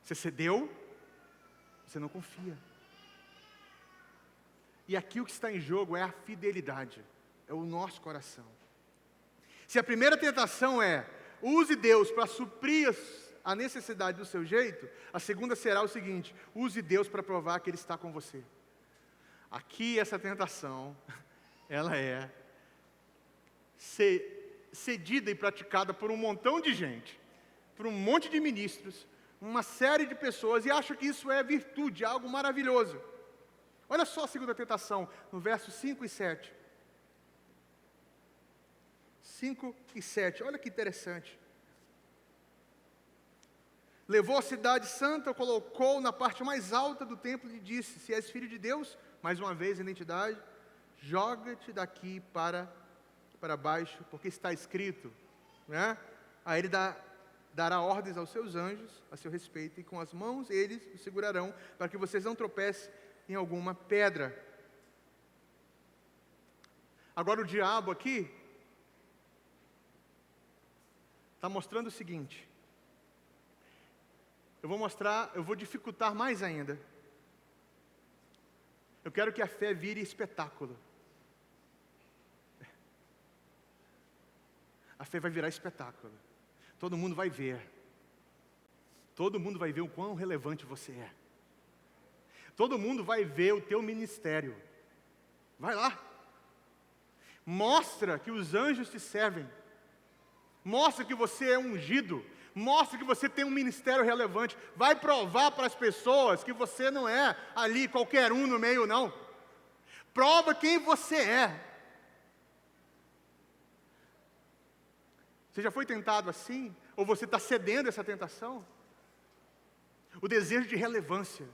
Você cedeu, você não confia. E aqui o que está em jogo é a fidelidade, é o nosso coração. Se a primeira tentação é, use Deus para suprir a necessidade do seu jeito, a segunda será o seguinte, use Deus para provar que Ele está com você. Aqui essa tentação, ela é cedida e praticada por um montão de gente, por um monte de ministros, uma série de pessoas, e acha que isso é virtude, algo maravilhoso. Olha só a segunda tentação, no versos 5 e 7. 5 e 7, olha que interessante. Levou a cidade santa, colocou na parte mais alta do templo e disse, se és filho de Deus, mais uma vez identidade, joga-te daqui para baixo, porque está escrito, né? Aí ele dará ordens aos seus anjos, a seu respeito, e com as mãos eles o segurarão, para que vocês não tropecem em alguma pedra. Agora o diabo aqui está mostrando o seguinte, eu vou dificultar mais ainda. Eu quero que a fé vire espetáculo. A fé vai virar espetáculo. Todo mundo vai ver. Todo mundo vai ver o quão relevante você é. Todo mundo vai ver o teu ministério. Vai lá. Mostra que os anjos te servem. Mostra que você é ungido. Mostra que você tem um ministério relevante. Vai provar para as pessoas que você não é ali qualquer um no meio, não. Prova quem você é. Você já foi tentado assim? Ou você está cedendo a essa tentação? O desejo de relevância.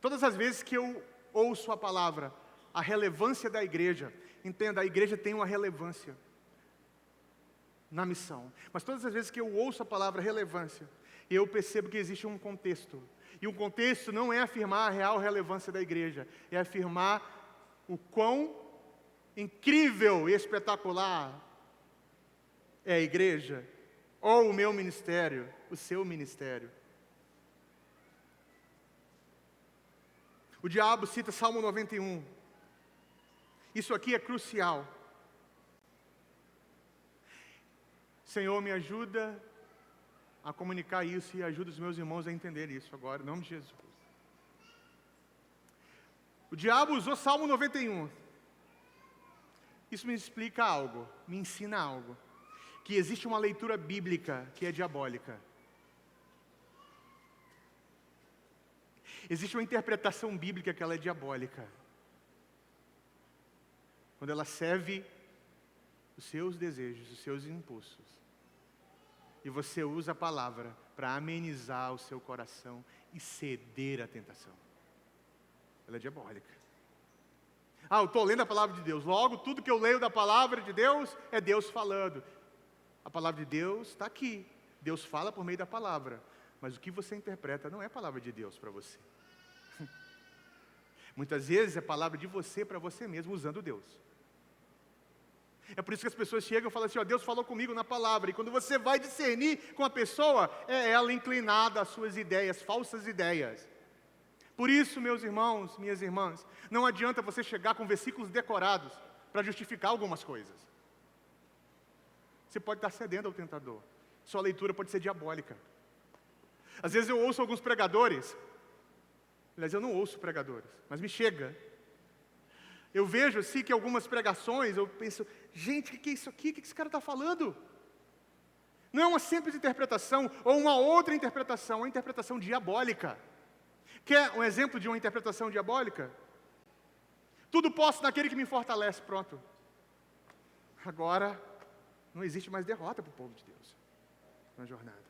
Todas as vezes que eu ouço a palavra, a relevância da igreja, entenda, a igreja tem uma relevância na missão. Mas todas as vezes que eu ouço a palavra relevância, eu percebo que existe um contexto. E o contexto não é afirmar a real relevância da igreja, é afirmar o quão incrível e espetacular é a igreja, ou o meu ministério, o seu ministério. O diabo cita Salmo 91. Isso aqui é crucial. Senhor, me ajuda a comunicar isso e ajuda os meus irmãos a entender isso agora, em nome de Jesus. O diabo usou Salmo 91. Isso me explica algo, me ensina algo. Que existe uma leitura bíblica que é diabólica. Existe uma interpretação bíblica que ela é diabólica. Quando ela serve os seus desejos, os seus impulsos. E você usa a palavra para amenizar o seu coração e ceder à tentação. Ela é diabólica. Eu estou lendo a palavra de Deus. Logo, tudo que eu leio da palavra de Deus é Deus falando. A palavra de Deus está aqui. Deus fala por meio da palavra. Mas o que você interpreta não é a palavra de Deus para você. Muitas vezes é a palavra de você para você mesmo, usando Deus. É por isso que as pessoas chegam e falam assim, Deus falou comigo na palavra. E quando você vai discernir com a pessoa, é ela inclinada às suas ideias, falsas ideias. Por isso, meus irmãos, minhas irmãs, não adianta você chegar com versículos decorados para justificar algumas coisas. Você pode estar cedendo ao tentador. Sua leitura pode ser diabólica. Às vezes eu ouço alguns pregadores. Aliás, eu não ouço pregadores, mas me chega. Eu vejo assim que algumas pregações, eu penso, gente, o que é isso aqui? O que esse cara está falando? Não é uma simples interpretação, ou uma outra interpretação, uma interpretação diabólica. Quer um exemplo de uma interpretação diabólica? Tudo posso naquele que me fortalece, pronto. Agora, não existe mais derrota para o povo de Deus na jornada.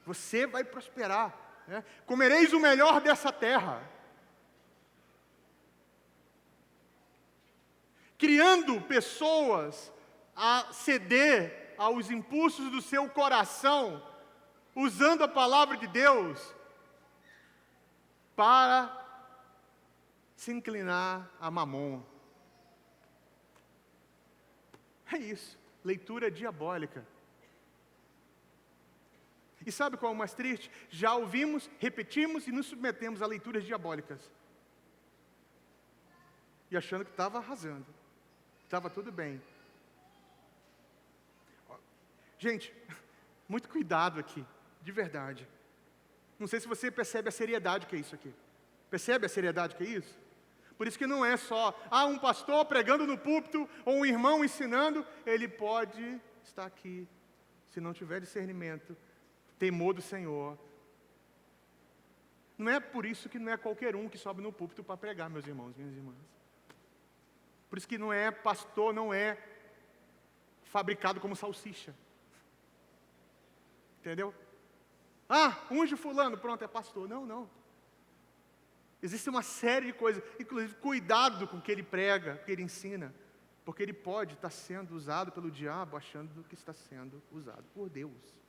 Você vai prosperar. Comereis o melhor dessa terra. Criando pessoas a ceder aos impulsos do seu coração, usando a palavra de Deus para se inclinar a Mamon. É isso, leitura diabólica. E sabe qual é o mais triste? Já ouvimos, repetimos e nos submetemos a leituras diabólicas. E achando que estava arrasando, estava tudo bem. Gente, muito cuidado aqui, de verdade. Não sei se você percebe a seriedade que é isso aqui. Percebe a seriedade que é isso? Por isso que não é só, um pastor pregando no púlpito, ou um irmão ensinando, ele pode estar aqui, se não tiver discernimento, temor do Senhor. Não é por isso que não é qualquer um que sobe no púlpito para pregar, meus irmãos, minhas irmãs. Por isso que não é pastor, não é fabricado como salsicha. Entendeu? Unge fulano, pronto, é pastor. Não. Existe uma série de coisas, inclusive cuidado com o que ele prega, o que ele ensina, porque ele pode estar sendo usado pelo diabo achando que está sendo usado por Deus.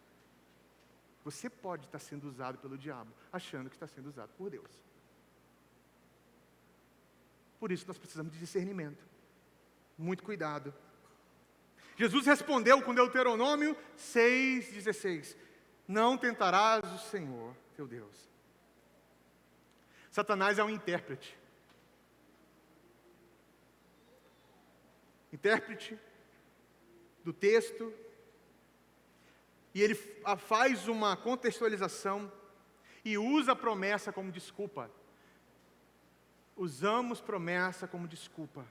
Você pode estar sendo usado pelo diabo achando que está sendo usado por Deus. Por isso nós precisamos de discernimento. Muito cuidado. Jesus respondeu com Deuteronômio 6,16: não tentarás o Senhor, teu Deus. Satanás é um intérprete. Intérprete do texto. E ele faz uma contextualização e usa a promessa como desculpa. Usamos promessa como desculpa.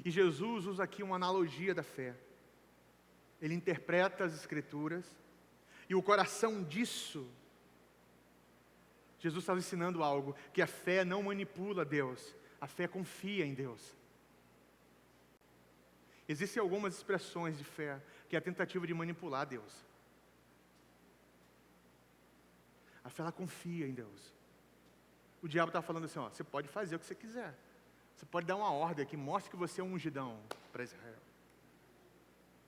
E Jesus usa aqui uma analogia da fé. Ele interpreta as Escrituras. E o coração disso, Jesus está ensinando algo, que a fé não manipula Deus, a fé confia em Deus. Existem algumas expressões de fé, que é a tentativa de manipular Deus. A fé, ela confia em Deus. O diabo está falando assim, você pode fazer o que você quiser. Você pode dar uma ordem que mostre que você é um ungidão para Israel.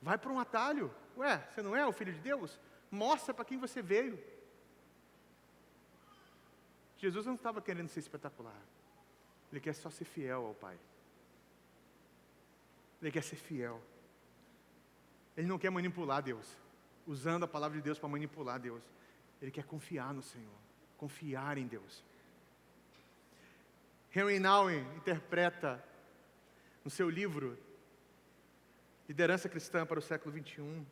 Vai para um atalho. Você não é o filho de Deus? Mostra para quem você veio. Jesus não estava querendo ser espetacular. Ele quer só ser fiel ao Pai. Ele quer ser fiel. Ele não quer manipular Deus, usando a palavra de Deus para manipular Deus. Ele quer confiar no Senhor, confiar em Deus. Henry Nouwen interpreta no seu livro Liderança Cristã para o século XXI.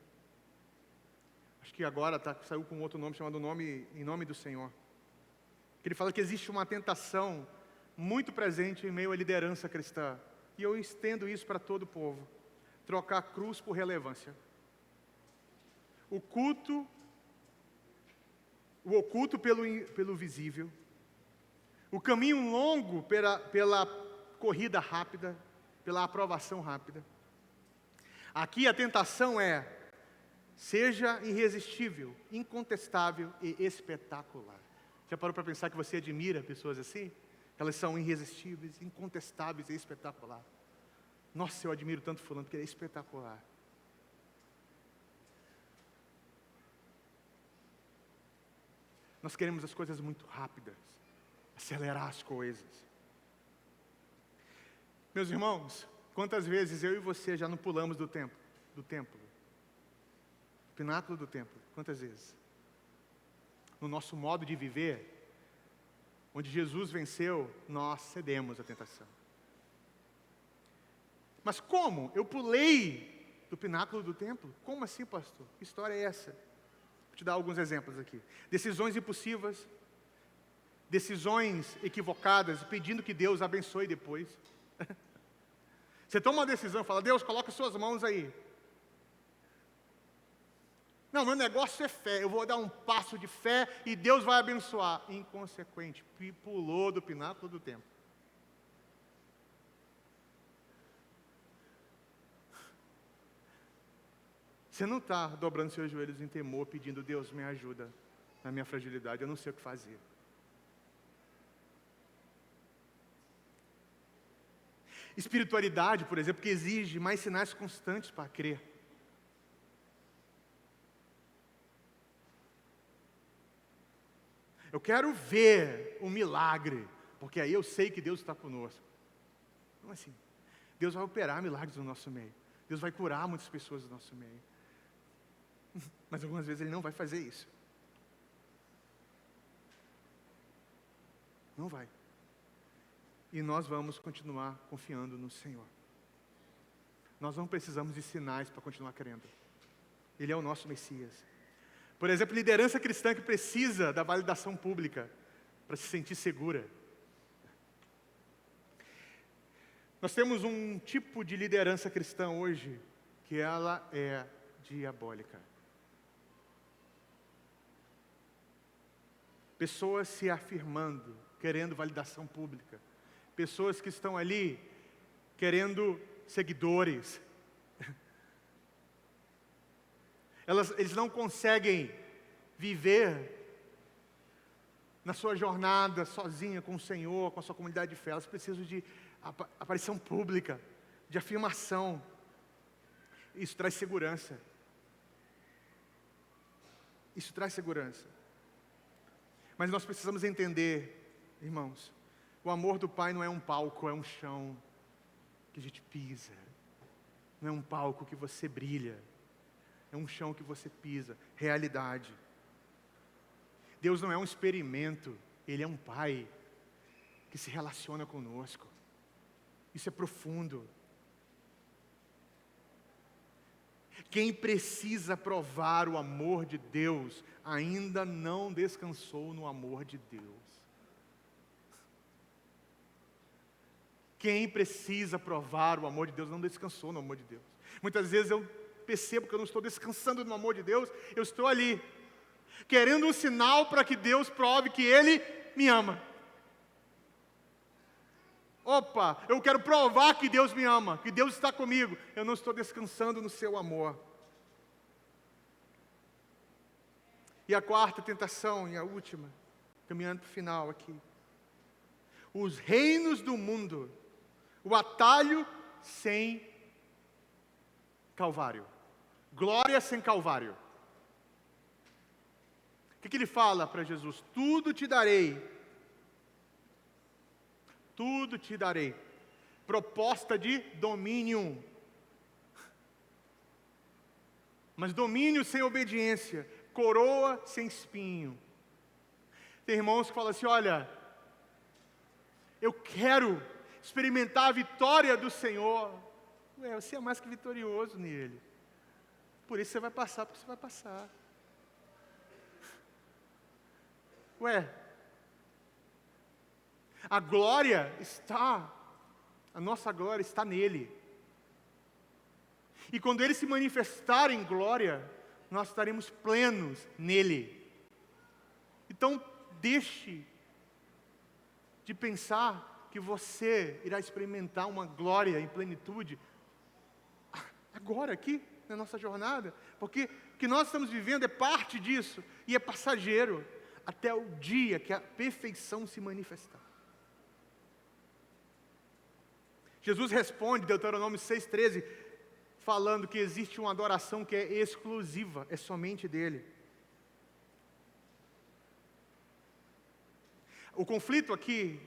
Acho que agora saiu com outro nome, chamado Em Nome do Senhor. Ele fala que existe uma tentação muito presente em meio à liderança cristã. E eu estendo isso para todo o povo. Trocar a cruz por relevância. O oculto pelo visível. O caminho longo pela corrida rápida, pela aprovação rápida. Aqui a tentação seja irresistível, incontestável e espetacular. Já parou para pensar que você admira pessoas assim? Elas são irresistíveis, incontestáveis e espetacular. Nossa, eu admiro tanto fulano porque ele é espetacular. Nós queremos as coisas muito rápidas, acelerar as coisas. Meus irmãos, quantas vezes eu e você já não pulamos do templo? Do pináculo do templo, quantas vezes? No nosso modo de viver, onde Jesus venceu, nós cedemos à tentação. Mas como? Eu pulei do pináculo do templo? Como assim, pastor? Que história é essa? Vou te dar alguns exemplos aqui. Decisões impulsivas, decisões equivocadas, pedindo que Deus abençoe depois. Você toma uma decisão, fala, Deus, coloca suas mãos aí. Não, meu negócio é fé, eu vou dar um passo de fé e Deus vai abençoar. Inconsequente, pulou do pináculo do templo. Você não está dobrando seus joelhos em temor, pedindo, Deus me ajuda. na minha fragilidade, eu não sei o que fazer. Espiritualidade, por exemplo, que exige mais sinais constantes para crer. Eu quero ver um milagre, porque aí eu sei que Deus está conosco. Não é assim. Deus vai operar milagres no nosso meio. Deus vai curar muitas pessoas do nosso meio. Mas algumas vezes Ele não vai fazer isso. Não vai. E nós vamos continuar confiando no Senhor. Nós não precisamos de sinais para continuar crendo. Ele é o nosso Messias. Por exemplo, liderança cristã que precisa da validação pública para se sentir segura. Nós temos um tipo de liderança cristã hoje que ela é diabólica. Pessoas se afirmando, querendo validação pública. Pessoas que estão ali querendo seguidores. Eles não conseguem viver na sua jornada sozinha com o Senhor, com a sua comunidade de fé. Elas precisam de aparição pública, de afirmação. Isso traz segurança. Isso traz segurança. Mas nós precisamos entender, irmãos, o amor do Pai não é um palco, é um chão que a gente pisa. Não é um palco que você brilha. É um chão que você pisa. Realidade. Deus não é um experimento. Ele é um Pai que se relaciona conosco. Isso é profundo. Quem precisa provar o amor de Deus ainda não descansou no amor de Deus. Quem precisa provar o amor de Deus não descansou no amor de Deus. Muitas vezes eu percebo que eu não estou descansando no amor de Deus, eu estou ali, querendo um sinal para que Deus prove que Ele me ama. Opa, eu quero provar que Deus me ama, que Deus está comigo. Eu não estou descansando no seu amor. E a quarta tentação, e a última, caminhando para o final aqui. Os reinos do mundo, o atalho sem Calvário. Glória sem Calvário. O que ele fala para Jesus? Tudo te darei. Tudo te darei. Proposta de domínio. Mas domínio sem obediência. Coroa sem espinho. Tem irmãos que falam assim, olha, eu quero experimentar a vitória do Senhor. Ué, você é mais que vitorioso nele. Por isso você vai passar, porque você vai passar. Ué, a glória está, a nossa glória está nele. E quando ele se manifestar em glória, nós estaremos plenos nele. Então, deixe de pensar que você irá experimentar uma glória em plenitude agora, aqui, na nossa jornada, porque o que nós estamos vivendo é parte disso, e é passageiro, até o dia que a perfeição se manifestar. Jesus responde, Deuteronômio 6,13, falando que existe uma adoração que é exclusiva, é somente dele. O conflito aqui,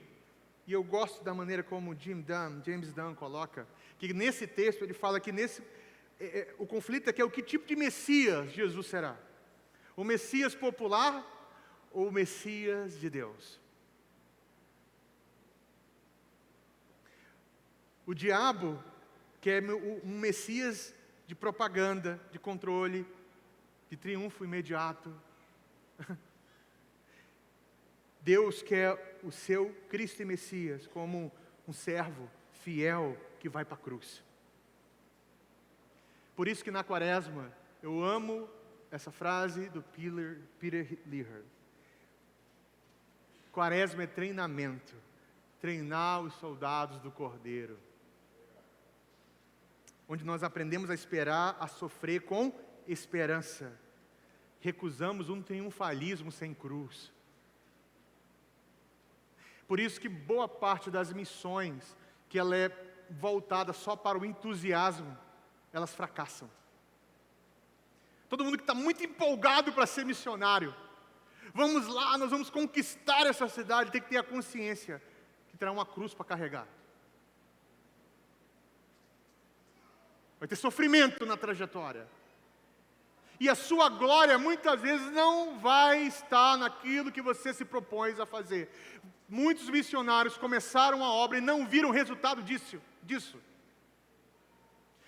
e eu gosto da maneira como James Dunn coloca, que nesse texto ele fala que o conflito aqui é o que tipo de Messias Jesus será. O Messias popular ou o Messias de Deus? O diabo quer um Messias de propaganda, de controle, de triunfo imediato. Deus quer o seu Cristo e Messias como um servo fiel que vai para a cruz. Por isso que na Quaresma, eu amo essa frase do Peter Leher. Quaresma é treinamento. Treinar os soldados do Cordeiro. Onde nós aprendemos a esperar, a sofrer com esperança. recusamos um triunfalismo sem cruz. Por isso que boa parte das missões, que ela é voltada só para o entusiasmo, elas fracassam. Todo mundo que está muito empolgado para ser missionário, vamos lá, nós vamos conquistar essa cidade, tem que ter a consciência que terá uma cruz para carregar. Vai ter sofrimento na trajetória. E a sua glória muitas vezes não vai estar naquilo que você se propõe a fazer. Muitos missionários começaram a obra e não viram o resultado disso.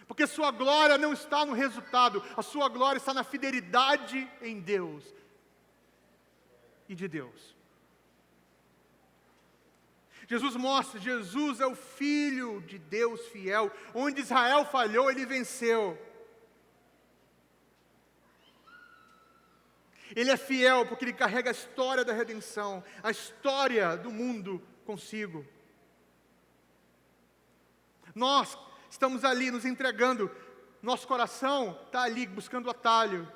Porque sua glória não está no resultado, a sua glória está na fidelidade em Deus e de Deus. Jesus mostra, Jesus é o Filho de Deus fiel. Onde Israel falhou, ele venceu. Ele é fiel porque ele carrega a história da redenção, a história do mundo consigo. Nós estamos ali nos entregando, nosso coração está ali buscando atalho.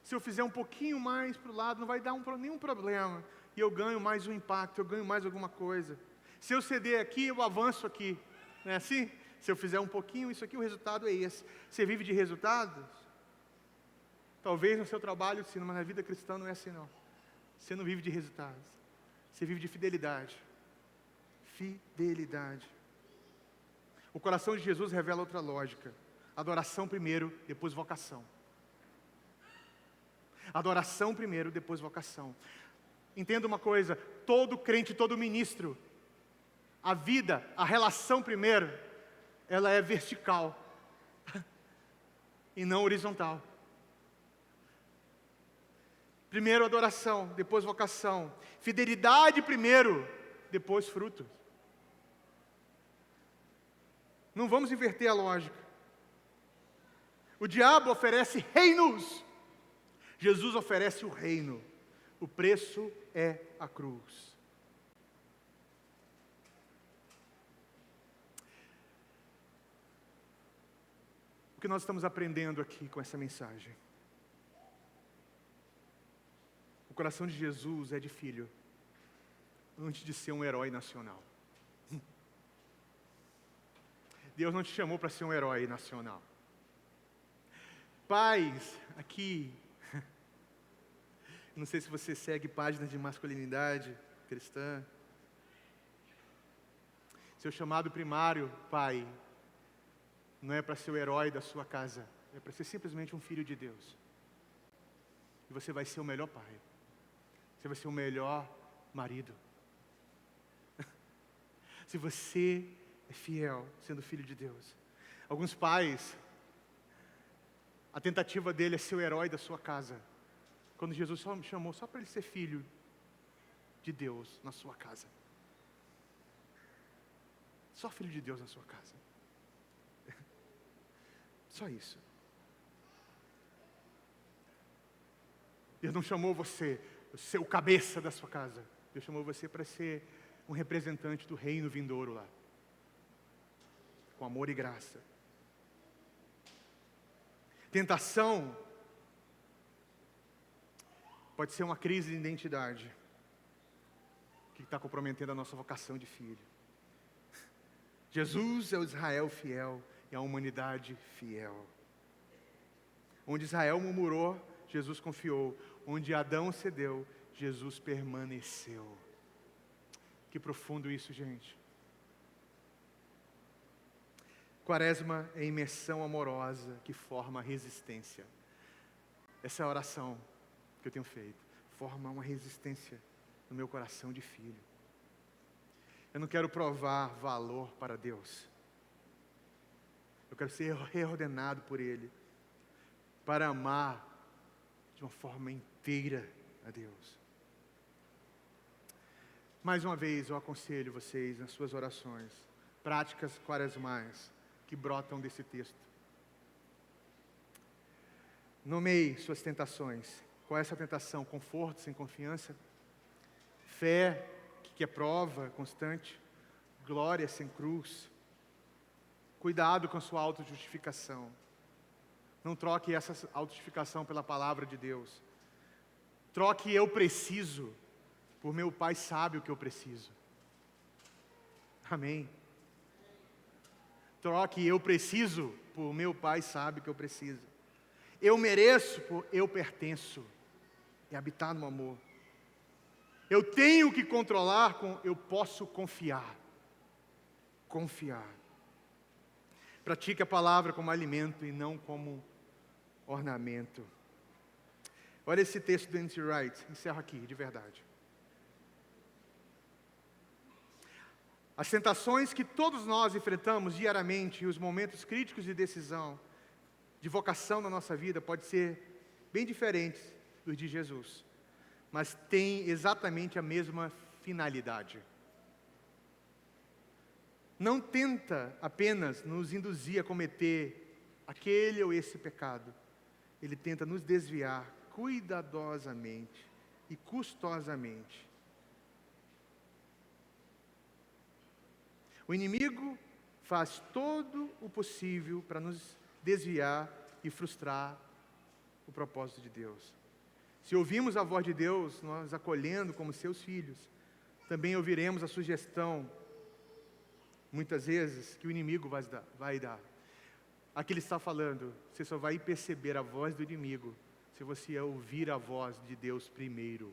Se eu fizer um pouquinho mais para o lado, não vai dar nenhum problema. E eu ganho mais um impacto, eu ganho mais alguma coisa. Se eu ceder aqui, eu avanço aqui. Não é assim? Se eu fizer um pouquinho, isso aqui, o resultado é esse. Você vive de resultados? Talvez no seu trabalho sim, mas na vida cristã não é assim não. Você não vive de resultados. Você vive de fidelidade. Fidelidade. O coração de Jesus revela outra lógica. Adoração primeiro, depois vocação. Adoração primeiro, depois vocação. Entenda uma coisa, todo crente, todo ministro, a vida, a relação primeiro, ela é vertical e não horizontal. Primeiro adoração, depois vocação. Fidelidade primeiro, depois frutos. Não vamos inverter a lógica. O diabo oferece reinos. Jesus oferece o reino. O preço é a cruz. O que nós estamos aprendendo aqui com essa mensagem? O coração de Jesus é de filho, antes de ser um herói nacional. Deus não te chamou para ser um herói nacional. Pais, aqui, não sei se você segue páginas de masculinidade cristã. Seu chamado primário, pai, não é para ser o herói da sua casa, é para ser simplesmente um filho de Deus. E você vai ser o melhor pai. Você vai ser o melhor marido. Se você é fiel, sendo filho de Deus. Alguns pais, a tentativa dele é ser o herói da sua casa. Quando Jesus só me chamou só para ele ser filho de Deus na sua casa. Só filho de Deus na sua casa. Só isso. Deus não chamou você ser o cabeça da sua casa. Deus chamou você para ser um representante do reino vindouro lá. Com amor e graça. Tentação pode ser uma crise de identidade que está comprometendo a nossa vocação de filho. Jesus é o Israel fiel e a humanidade fiel. Onde Israel murmurou, Jesus confiou. Onde Adão cedeu, Jesus permaneceu. Que profundo isso, gente. Quaresma é imersão amorosa que forma resistência. Essa é a oração que eu tenho feito. Forma uma resistência no meu coração de filho. Eu não quero provar valor para Deus. Eu quero ser reordenado por Ele. Para amar de uma forma inteira a Deus. Mais uma vez eu aconselho vocês nas suas orações, práticas quaresmais que brotam desse texto. Nomeie suas tentações. Qual é essa tentação? Conforto sem confiança? Fé que é prova constante? Glória sem cruz? Cuidado com a sua autojustificação. Não troque essa autentificação pela palavra de Deus. Troque eu preciso por meu Pai sabe o que eu preciso. Amém. Troque eu preciso por meu Pai sabe o que eu preciso. Eu mereço por eu pertenço. É habitar no amor. Eu tenho que controlar com eu posso confiar. Confiar. Pratique a palavra como alimento e não como ornamento. Olha esse texto do N.T. Wright. Encerro aqui, de verdade. As tentações que todos nós enfrentamos diariamente e os momentos críticos de decisão, de vocação na nossa vida, pode ser bem diferentes dos de Jesus, mas tem exatamente a mesma finalidade. Não tenta apenas nos induzir a cometer aquele ou esse pecado. Ele tenta nos desviar cuidadosamente e custosamente. O inimigo faz todo o possível para nos desviar e frustrar o propósito de Deus. Se ouvimos a voz de Deus, nós acolhendo como seus filhos, também ouviremos a sugestão, muitas vezes, que o inimigo vai dar. Aqui ele está falando, você só vai perceber a voz do inimigo se você ouvir a voz de Deus primeiro.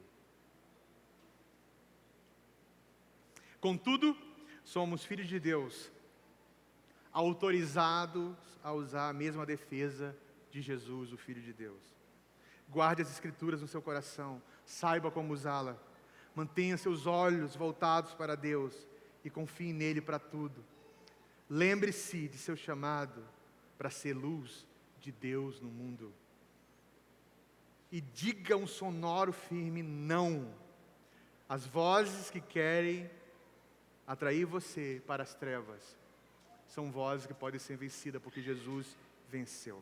Contudo, somos filhos de Deus, autorizados a usar a mesma defesa de Jesus, o Filho de Deus. Guarde as Escrituras no seu coração, saiba como usá-la. Mantenha seus olhos voltados para Deus e confie nele para tudo. Lembre-se de seu chamado para ser luz de Deus no mundo. E diga um sonoro firme não às vozes que querem atrair você para as trevas. São vozes que podem ser vencidas porque Jesus venceu.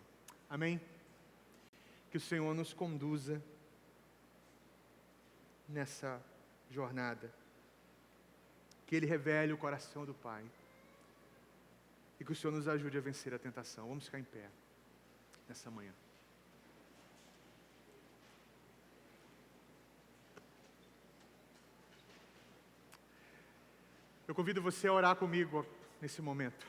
Amém? Que o Senhor nos conduza nessa jornada. Que Ele revele o coração do Pai. E que o Senhor nos ajude a vencer a tentação. Vamos ficar em pé nessa manhã. Eu convido você a orar comigo nesse momento.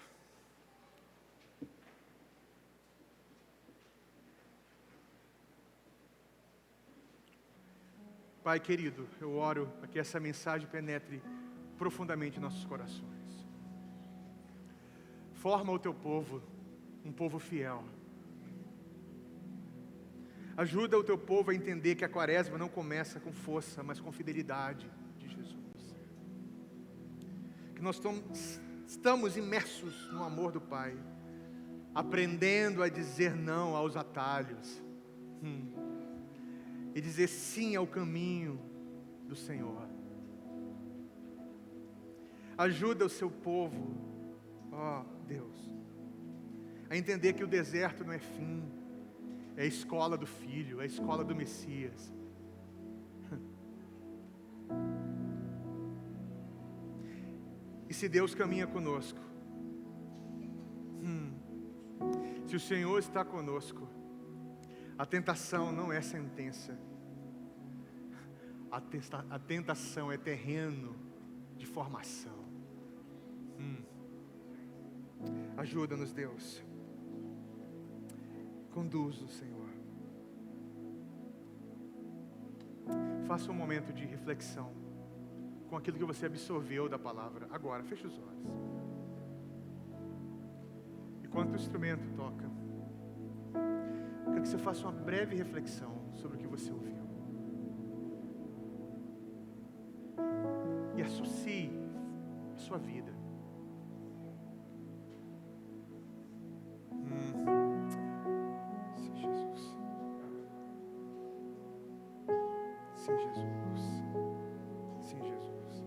Pai querido, eu oro para que essa mensagem penetre profundamente em nossos corações. Forma o teu povo, um povo fiel. Ajuda o teu povo a entender que a quaresma não começa com força, mas com fidelidade de Jesus. Que nós estamos imersos no amor do Pai, aprendendo a dizer não aos atalhos. E dizer sim ao caminho do Senhor. Ajuda o seu povo, ó Deus, a entender que o deserto não é fim, é a escola do Filho, é a escola do Messias. E se Deus caminha conosco, se o Senhor está conosco, a tentação não é sentença. A tentação é terreno de formação. Ajuda-nos, Deus. Conduz-nos, Senhor. Faça um momento de reflexão com aquilo que você absorveu da palavra. Agora, feche os olhos. Enquanto o instrumento toca, eu quero que você faça uma breve reflexão sobre o que você ouviu. E associe a sua vida. Sim, Jesus. Sim, Jesus. Sim, Jesus.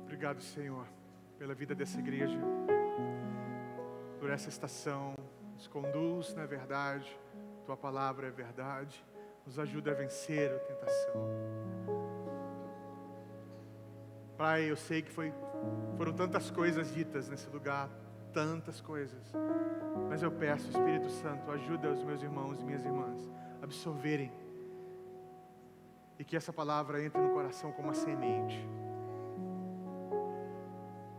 Obrigado, Senhor, pela vida dessa igreja. por essa estação, nos conduz na verdade, Tua palavra é verdade, nos ajuda a vencer a tentação. Pai, eu sei que foram tantas coisas ditas nesse lugar, tantas coisas, mas eu peço, Espírito Santo, ajuda os meus irmãos e minhas irmãs a absorverem, e que essa palavra entre no coração como uma semente.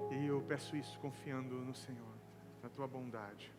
E eu peço isso confiando no Senhor, na Tua bondade.